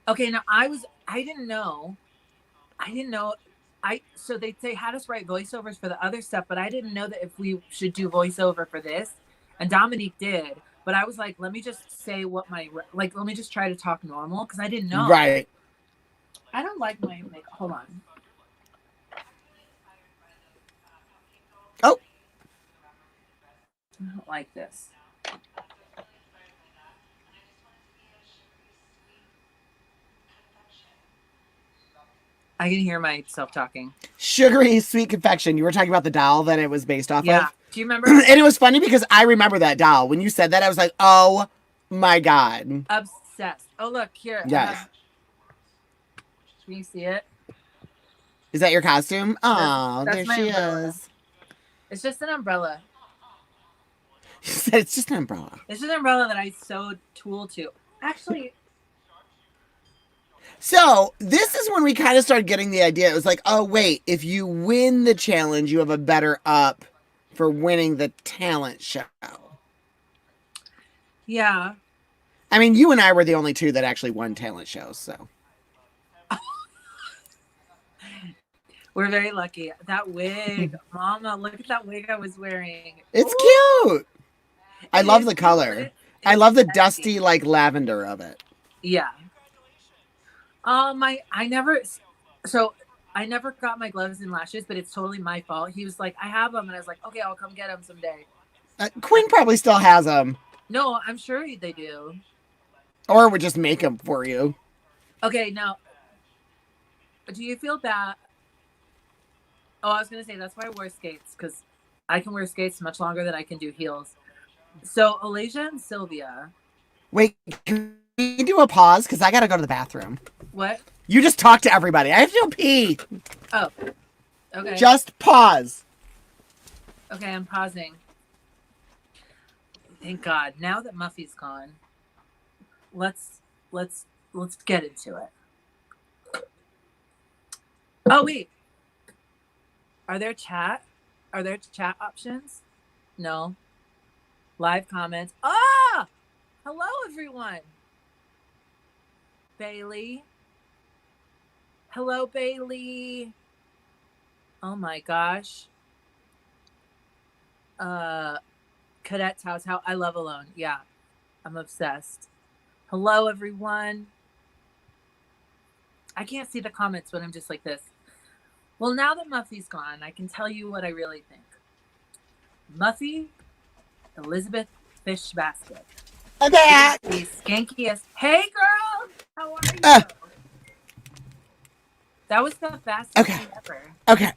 Okay, now I didn't know. I didn't know. So they had us write voiceovers for the other stuff, but I didn't know that if we should do voiceover for this. And Dominique did, but I was like, let me just say what my like. Let me just try to talk normal because I didn't know. Right. I don't like my makeup. Hold on. Oh, I don't like this. I can hear myself talking. sugary sweet confection. You were talking about the doll that it was based off Yeah. of. Do you remember? And it was funny because I remember that doll. When you said that, I was like, oh my God. Obsessed. Oh, look here. I have. Yes. Can you see it? Is that your costume? That's Oh, that's there my she umbrella. is. It's just an umbrella. She said it's just an umbrella. It's just an umbrella that I sewed tulle to. Actually, So this is when we kind of started getting the idea. It was like, oh wait, if you win the challenge, you have a better up for winning the talent show. yeah. I mean, you and I were the only two that actually won talent shows, so We're very lucky. That wig, Mama, look at that wig I was wearing. it's Ooh, cute. I it love is the cute, but color. I it's love the sexy. dusty like lavender of it. Yeah. I never. So I never got my gloves and lashes, but it's totally my fault. He was like, "I have them," and I was like, "Okay, I'll come get them someday." Quinn probably still has them, No, I'm sure they do. or would just make them for you. Okay, now, do you feel bad? Oh, I was gonna say that's why I wear skates because I can wear skates much longer than I can do heels. So Alasia and Sylvia, Wait, can we do a pause? Because I gotta go to the bathroom. what? You just talk to everybody. I have to go pee. Oh, okay. Just pause. Okay, I'm pausing. Thank God. Now that Muffy's gone, let's let's let's get into it. Oh wait, are there chat? Are there chat options? No. Live comments. Ah! Hello everyone. Bailey. Hello Bailey. Oh my gosh. Cadet's house. How I love Alone. Yeah. I'm obsessed. Hello everyone. I can't see the comments when I'm just like this. Well, now that Muffy's gone, I can tell you what I really think. Muffy, Elizabeth Fishbasket. I'm back. The skankiest. Hey, girl! How are you? Uh, That was the fastest okay. thing ever. Okay.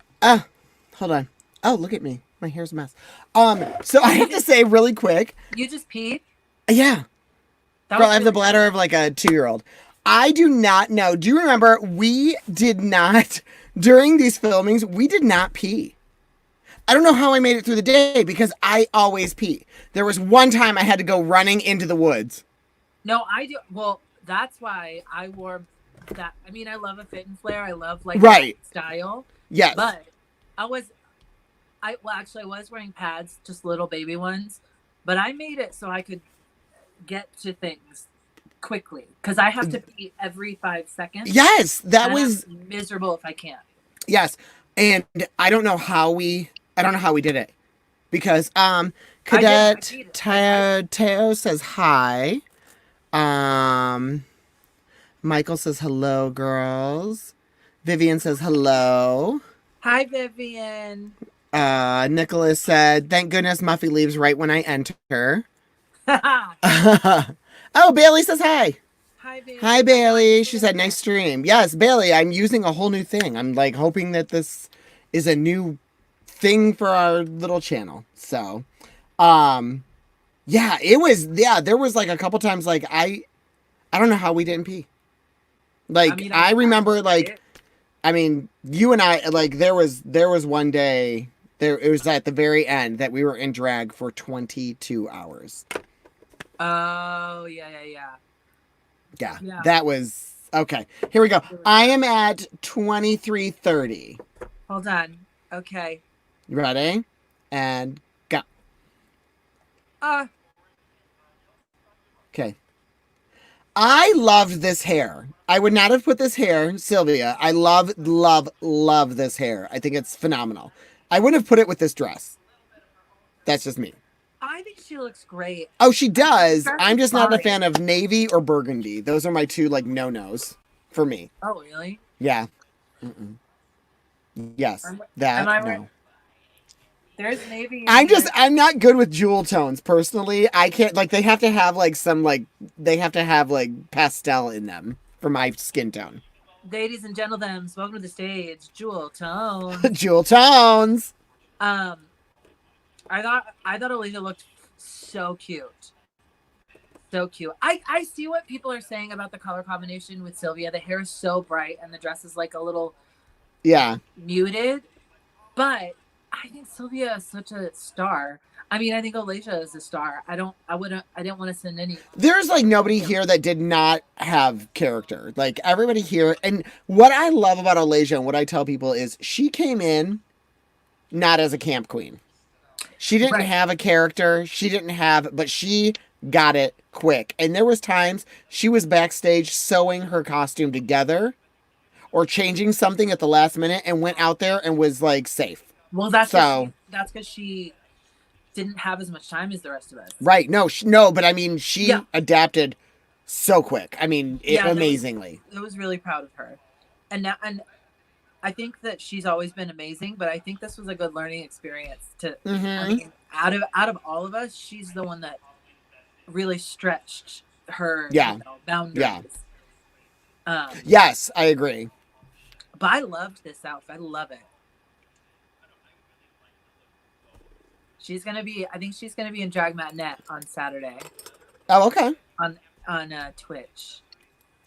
Hold on. Oh, look at me. My hair's a mess. So I have to say really quick. You just peed? Yeah. That Girl, was I have the really bladder of like a 2-year-old. I do not know. Do you remember we did not during these filmings, we did not pee. I don't know how I made it through the day because I always pee. There was one time I had to go running into the woods. No, I do. Well, that's why I wore that. I mean, I love a fit and flare. I love like Right. that style. Yes. But I was I was wearing pads, just little baby ones, but I made it so I could get to things quickly because I have to pee every 5 seconds, Yes, that and I'm was miserable if I can't. yes. And I don't know how we did it because I did. I Cadet peed. I Teo says hi. Um Michael says hello, girls. Vivian says hello. Hi, Vivian. Nicholas said, thank goodness Muffy leaves right when I enter. Hi, Oh, Bailey says hi. Hi, Bailey. I know I Bailey. just She did it said, nice again. stream. Yes, Bailey, I'm using a whole new thing. I'm like hoping that this is a new thing for our little channel. So, um, yeah, there was like a couple times like I don't know how we didn't pee. I Like mean, I I know, remember like right? I mean, you and I like there was one day there it was at the very end that we were in drag for 22 hours. Oh, yeah, yeah, yeah. Yeah. Yeah. That was okay. Here we go. It was I rough. am at 23:30. Hold on. Okay. Ready? And go. Uh, Okay. I loved this hair. I would not have put this hair, Sylvia. I love this hair. I think it's phenomenal. I wouldn't have put it with this dress. That's just me. I think she looks great. Oh, she I mean, this does. dress I'm is just not a fine. fan of navy or burgundy. Those are my two like no-nos for me. Oh, really? Yeah. Mm-mm. Yes. Am That I right? no. There's navy in here. I'm not good with jewel tones personally. I can't like they have to have like some like they have to have like pastel in them for my skin tone. Ladies and gentlemen, welcome to the stage, Jewel Tones. Jewel tones. Um, I thought Alicia looked so cute. So cute. I see what people are saying about the color combination with Sylvia. The hair is so bright and the dress is like a little Yeah. muted, but I think Sylvia is such a star. I mean, I think Alicia is a star. I didn't want to send any. There's like nobody here that did not have character. Like everybody here and what I love about Alasia and what I tell people is she came in not as a camp queen. She didn't Right. have a character. But she got it quick. And there was times she was backstage sewing her costume together or changing something at the last minute and went out there and was like safe. Well, So, that's because she didn't have as much time as the rest of us. right. No, no, but I mean, Yeah. she adapted so quick. I mean, Yeah, amazingly. I was really proud of her. And I think that she's always been amazing, but I think this was a good learning experience to I Mm-hmm. mean, out of all of us, she's the one that really stretched her, Yeah. Yeah. boundaries. Um, Yes, I agree. but I loved this outfit. I love it. I think she's gonna be in Drag Matinette on Saturday Oh, okay. on Twitch.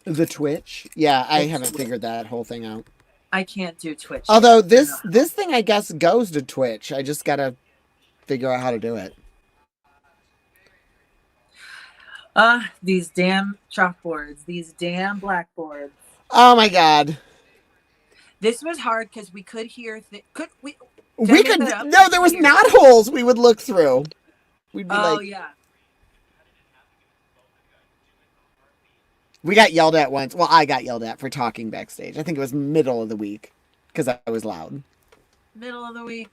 The Twitch. Yeah, I The haven't Twitch. figured that whole thing out. I can't do Twitch Although yet. this thing I guess goes to Twitch. I just gotta figure out how to do it. These damn chalkboards, these damn blackboards. Oh my god. This was hard because we could hear. Could we? We could no, there was knot holes we would look through. We'd be Oh like yeah. we got yelled at once. Well, I got yelled at for talking backstage. I think it was middle of the week because I was loud. Middle of the week.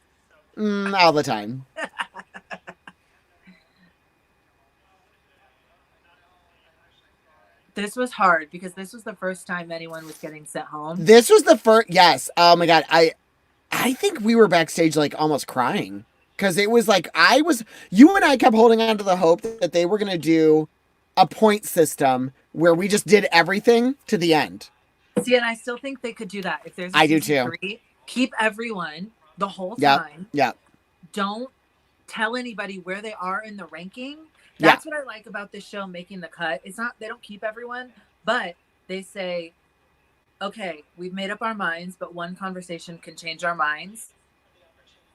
All the time. This was hard because this was the first time anyone was getting sent home. This was the first. Yes. Oh my god. I think we were backstage like almost crying because it was like you and I kept holding on to the hope that they were gonna do a point system where we just did everything to the end. See, and I still think they could do that if there's. I do too. 3, keep everyone the whole Yep. time. Yep. Don't tell anybody where they are in the ranking. Yeah. That's what I like about this show making the cut. It's not they don't keep everyone, but they say, okay, we've made up our minds, but one conversation can change our minds.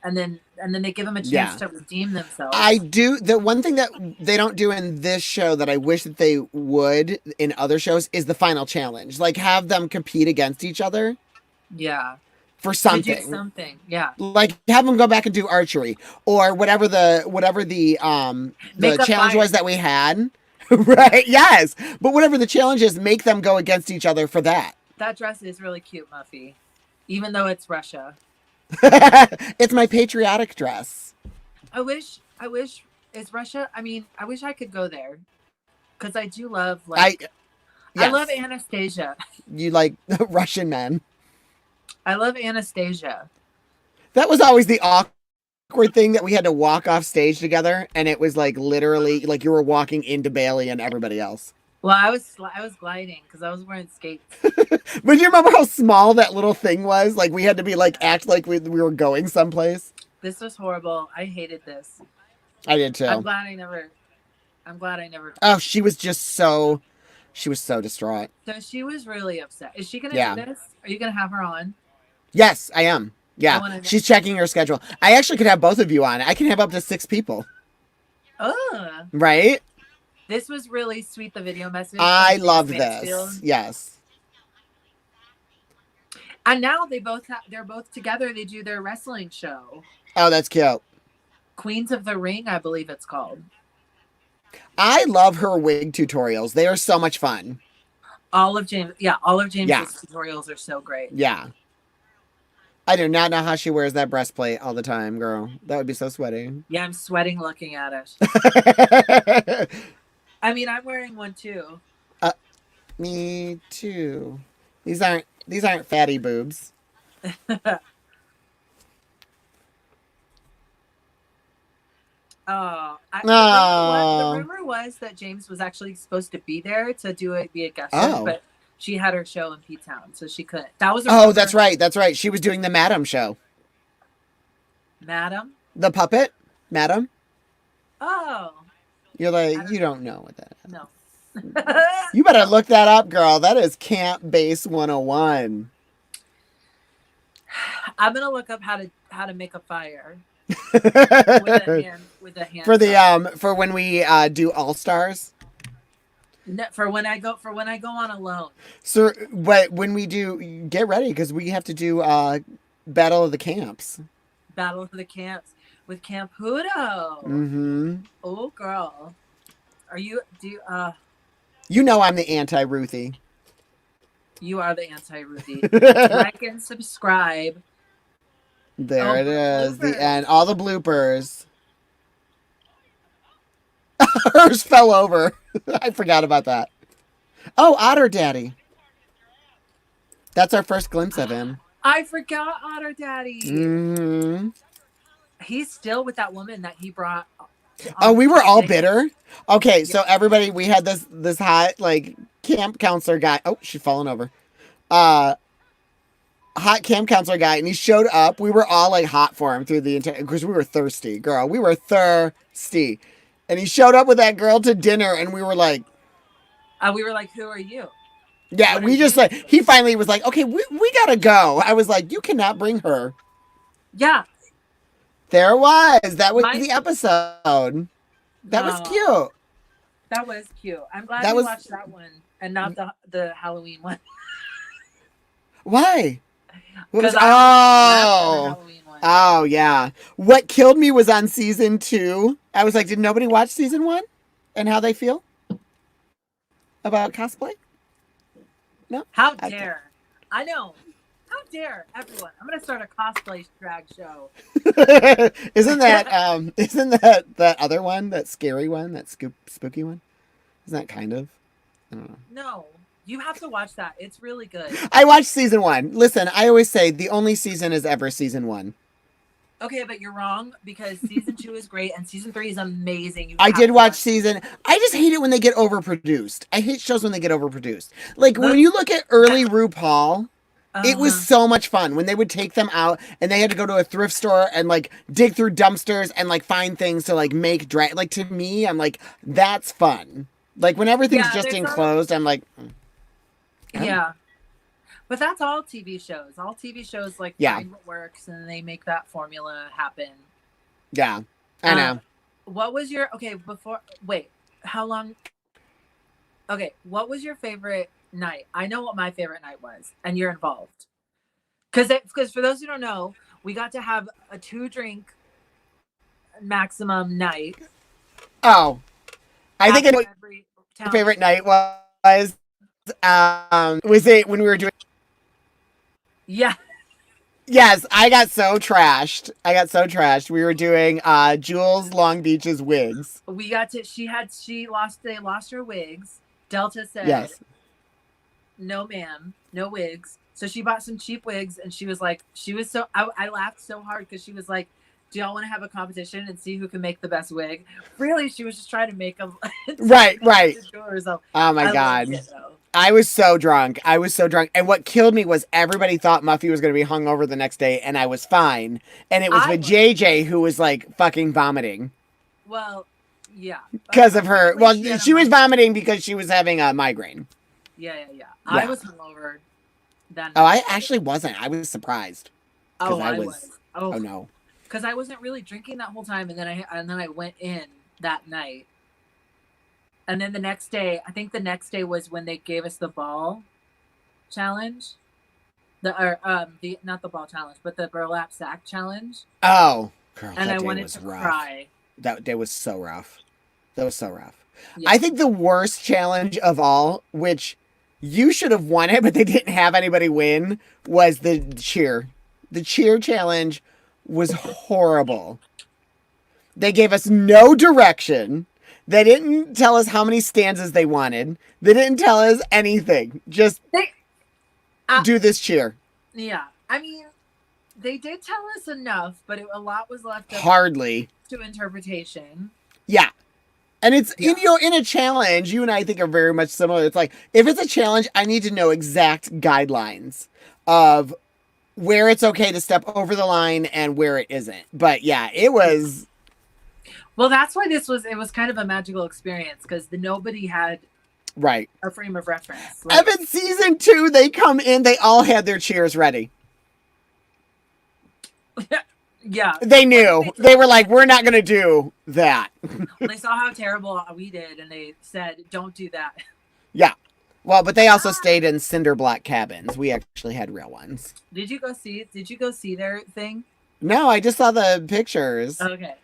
And then they give them a chance Yeah. to redeem themselves. I do. The one thing that they don't do in this show that I wish that they would in other shows is the final challenge. Like have them compete against each other. Yeah. for To do something. something. Yeah. Like have them go back and do archery or whatever the Make a challenge fire. was that we had. Yeah. Right? Yes. But whatever the challenge is, make them go against each other for that. That dress is really cute, Muffy. Even though it's Russia. It's my patriotic dress. I wish it's Russia. I mean, I wish I could go there. Because I do love I I love yes. Anastasia. You like Russian men. I love Anastasia. That was always the awkward thing that we had to walk off stage together, and it was like literally like you were walking into Bailey and everybody else. Well, I was gliding because I was wearing skates. But do you remember how small that little thing was? Like we had to be like act like we were going someplace. This was horrible. I hated this. I did I'm too. glad I never. I'm glad I never. Oh, she was so distraught. So she was really upset. Is she gonna do Yeah. this? Are you gonna have her on? Yes, I am. I Yeah, want to. she's checking her schedule. I actually could have both of you on. I can have up to 6 people. Oh, Right? this was really sweet. The video message. I From love James Mansfield. this. Yes. And now they're both together. They do their wrestling show, Oh, that's cute. Queens of the Ring, I believe it's called. I love her wig tutorials. They are so much fun. All of James's Yeah. tutorials are so great. Yeah. I do not know how she wears that breastplate all the time, girl. That would be so sweaty. Yeah, I'm sweating looking at it. I mean, I'm wearing one too. Me too. These aren't fatty boobs. Oh, Oh. the rumor was that James was actually supposed to be there to be a guest judge, Oh. but she had her show in P Town, so she couldn't. That was a Oh, rumor. that's right. That's right. She was doing the Madam show. Madam. The puppet? Madam? Oh You're like, you don't know what that is. no. You better look that up, girl. That is Camp Base 101. I'm gonna look up how to make a fire with a hand For the dryer. for when we do All Stars. No, for when I go on alone. So but when we do, get ready because we have to do Battle of the Camps. Battle of the Camps with Camp Hudo. Mm-hmm. Oh girl. You know I'm the anti-Ruthie. You are the anti-Ruthie. Like and subscribe. There it is. Bloopers. The end. All the bloopers. Hers fell over. I forgot about that. Oh, Otter Daddy. That's our first glimpse of him. I forgot Otter Daddy. Mm-hmm. He's still with that woman that he brought. Oh, we were all bitter. Okay, so everybody, we had this hot like camp counselor guy. Oh, she's falling over. Hot camp counselor guy, and he showed up. We were all like hot for him through the entire because we were thirsty, girl. We were thirsty, and he showed up with that girl to dinner, and we were like, who are you? yeah, What we are just you like doing? he finally was like, okay, we gotta go. I was like, you cannot bring her. Yeah. There was that was My- the episode. That was Oh, cute. That was cute. I'm glad That we was- watched that one and not the Halloween one. Why? What was, Because I laughed at the oh. Halloween one. Oh yeah. What killed me was on season 2. I was like, did nobody watch season 1? And how they feel about cosplay? No? How dare? I know. How dare everyone? I'm gonna start a cosplay drag show. isn't that other one, that scary one, that spooky one? Isn't that kind of? I don't know. No, you have to watch that. It's really good. I watched season 1. Listen, I always say the only season is ever season 1. Okay, but you're wrong because season 2 is great and season 3 is amazing. I did watch season. I just hate it when they get overproduced. I hate shows when they get overproduced. Like when you look at early RuPaul, it was so much fun when they would take them out and they had to go to a thrift store and like dig through dumpsters and like find things to like make drag. Like to me, I'm like, that's fun. Like when everything's just enclosed, I'm like, yeah. But that's all TV shows. All TV shows like find what works and they make that formula happen. Yeah, I know. What was your how long? Okay, what was your favorite night? I know what my favorite night was, and you're involved. because for those who don't know, we got to have a 2 drink maximum night Oh, I think I know after what every your talent favorite show. night was. Was it when we were doing? Yeah, Yes, I got so trashed. I got so trashed. We were doing Jules Long Beach's wigs. we got to. They lost her wigs. Delta said, Yes. "No, ma'am, no wigs." So she bought some cheap wigs, and she was so. I laughed so hard because she was like, "Do y'all want to have a competition and see who can make the best wig?" Really, she was just trying to make them Right, right. to do herself. Oh my I loved god. it though. I was so drunk. I was so drunk. And what killed me was everybody thought Muffy was going to be hungover the next day, and I was fine. And it was I with was JJ who was like fucking vomiting well, yeah. because of her. Apparently Well, she had a she was mic. vomiting because she was having a migraine. Yeah, yeah, yeah. I Yeah. was hungover that Oh, night. I actually wasn't. I was surprised because Oh, I I was. was. Oh, Oh no. because I wasn't really drinking that whole time, and then I went in that night, and then the next day, I think the next day was when they gave us the ball challenge, the not the ball challenge, but the burlap sack challenge, Oh, girl, and that I day wanted was to rough. cry. That day was so rough. That was so rough. Yeah. I think the worst challenge of all, which you should have won it, but they didn't have anybody win, was the cheer. The cheer challenge was horrible. They gave us no direction. They didn't tell us how many stanzas they wanted. They didn't tell us anything. Just They, uh, do this cheer. yeah. I mean, they did tell us enough, but a lot was left up Hardly. to interpretation. Yeah. And it's Yeah. in a challenge, you and I think are very much similar. It's like if it's a challenge, I need to know exact guidelines of where it's okay to step over the line and where it isn't. But yeah, it was Well, that's why it was kind of a magical experience because nobody had right. a frame of reference. Like, Evan season 2, they come in, they all had their cheers ready. yeah, They knew. They were like, we're not going to do that. they saw how terrible we did, and they said, "Don't do that." Yeah. Well, but they also stayed in cinder block cabins. We actually had real ones. Did you go see? Did you go see their thing? No, I just saw the pictures. Okay.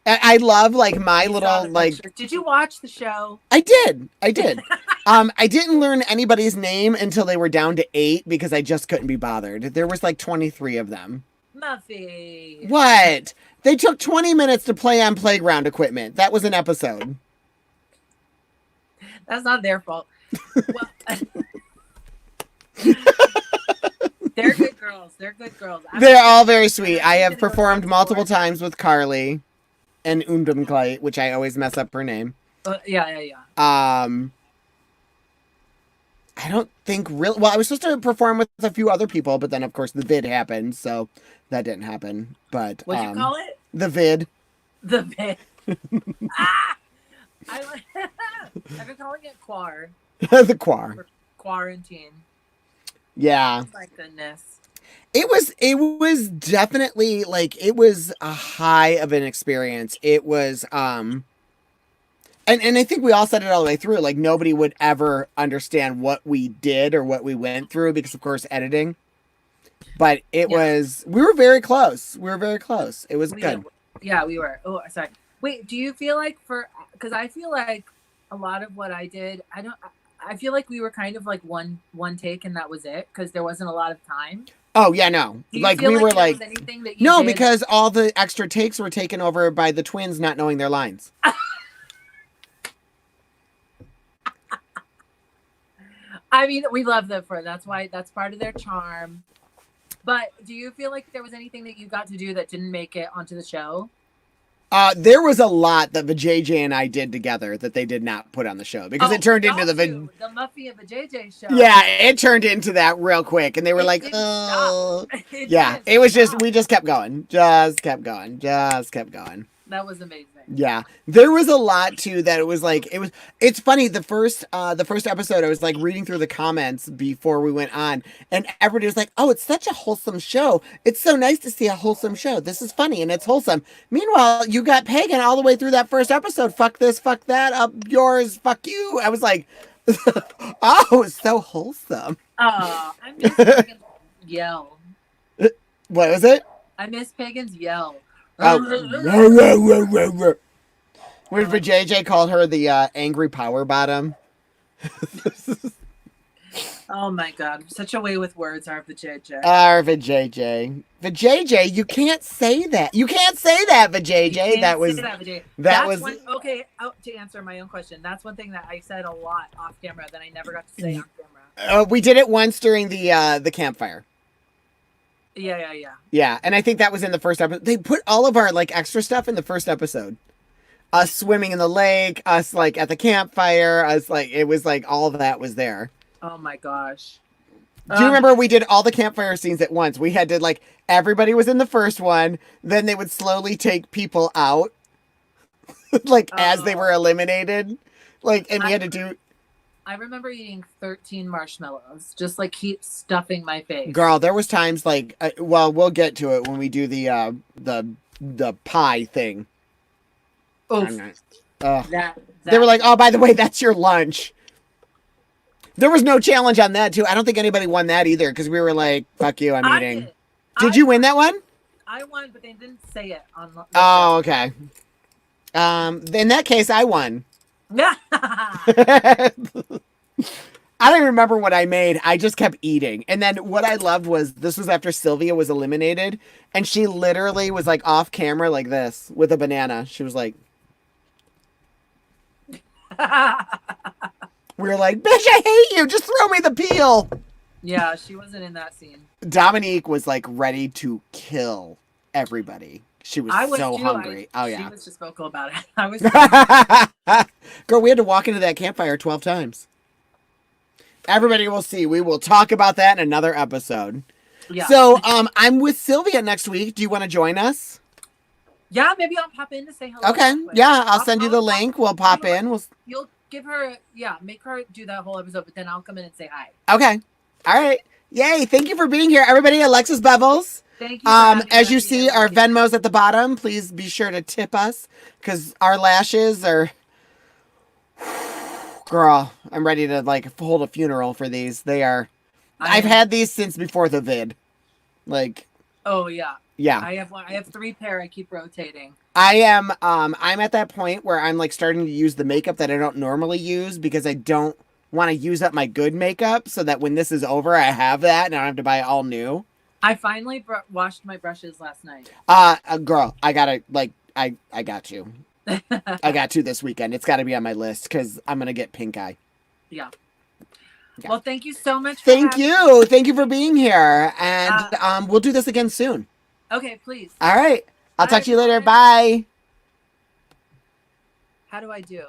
I love like my You saw little the like picture. Did you watch the show? I did. I did. I didn't learn anybody's name until they were down to 8 because I just couldn't be bothered. There was like 23 of them. Muffy. What? They took 20 minutes to play on playground equipment. That was an episode. That's not their fault. Well, they're good girls. They're good girls. They're all very sweet. I have performed multiple times with Carly and Undumkleit, which I always mess up her name. Yeah, yeah, yeah. I don't think really. Well, I was supposed to perform with a few other people, but then of course the vid happened, so that didn't happen. But What'd you call it? the vid. The vid. Ah! I've been calling it quar. The choir. Quarantine. Yeah. Oh my goodness. It was definitely like it was a high of an experience. It was and I think we all said it all the way through. Like nobody would ever understand what we did or what we went through because of course editing. But it was we were very close. We were very close. It was good. Yeah, we were. Oh, sorry. Wait, do you feel like because I feel like a lot of what I did, I feel like we were kind of like one take and that was it because there wasn't a lot of time. Oh yeah, no. Like we were like no, because all the extra takes were taken over by the twins not knowing their lines. I mean, we love them for that's part of their charm. But do you feel like there was anything that you got to do that didn't make it onto the show? There was a lot that the JJ and I did together that they did not put on the show because it turned into the Muffy and the JJ show. Yeah, it turned into that real quick, and they were like, "Oh, yeah." It was just we just kept going, just kept going, just kept going. That was amazing. Yeah, there was a lot too that it was like it's funny the first episode I was like reading through the comments before we went on and everybody was like, "Oh, it's such a wholesome show. It's so nice to see a wholesome show. This is funny and it's wholesome." Meanwhile, you got Pagan all the way through that first episode. Fuck this, fuck that, up yours, fuck you. I was like, "Oh, it's so wholesome." I'm just gonna yell. What was it? I miss Pagan's yell. Oh, where Oh, JJ called her the angry power bottom. oh my god. Such a way with words are the JJ. Vajayjay. Vajayjay, you can't say that. You can't say that, You Vajayjay. can't say that, Vijay. That That's was one. Okay, to answer my own question, that's one thing that I said a lot off camera that I never got to say on camera. we did it once during the campfire. Yeah. Yeah, and I think that was in the first episode. They put all of our like extra stuff in the first episode. Us swimming in the lake, us like at the campfire, us like it was like all that was there. Oh my gosh. Do you remember we did all the campfire scenes at once? We had to like everybody was in the first one, then they would slowly take people out like as they were eliminated. Like and we had to do I remember eating 13 marshmallows, just like keep stuffing my face. Girl, there was times like well, we'll get to it when we do the pie thing. Oof. They were like, "Oh, by the way, that's your lunch." There was no challenge on that too. I don't think anybody won that either because we were like, "Fuck you, I'm eating." Did you win that one? I won, but they didn't say it on. Oh, okay. In that case, I won. I don't remember what I made. I just kept eating. And then what I loved was this was after Sylvia was eliminated, and she literally was like off camera like this with a banana. She was like, we were like, bitch, I hate you. Just throw me the peel. Yeah, she wasn't in that scene. Dominique was like ready to kill everybody. She was so hungry. Oh, yeah. She was just vocal about it. I was. Girl, we had to walk into that campfire 12 times. Everybody will see. We will talk about that in another episode. Yeah. So I'm with Sylvia next week. Do you want to join us? Yeah, maybe I'll pop in to say hello. Okay. Yeah, I'll send you the link. We'll pop in. You'll give her, make her do that whole episode, but then I'll come in and say hi. Okay. All right. Yay. Thank you for being here, everybody. Alexis Bevels. Thank you. As you see, our Venmo's at the bottom. Please be sure to tip us because our lashes are. Girl, I'm ready to like hold a funeral for these. They are. I've had these since before the vid. Like. Oh yeah. Yeah. I have 3 pair. I keep rotating. I am. I'm at that point where I'm like starting to use the makeup that I don't normally use because I don't want to use up my good makeup so that when this is over, I have that and I don't have to buy all new. I finally washed my brushes last night. Girl, I gotta I got you. I got to this weekend. It's got to be on my list because I'm gonna get pink eye. Yeah. Well, thank you so much. Thank you for being here, and we'll do this again soon. Okay, please. All right. I'll talk to you later. Bye. How do I do?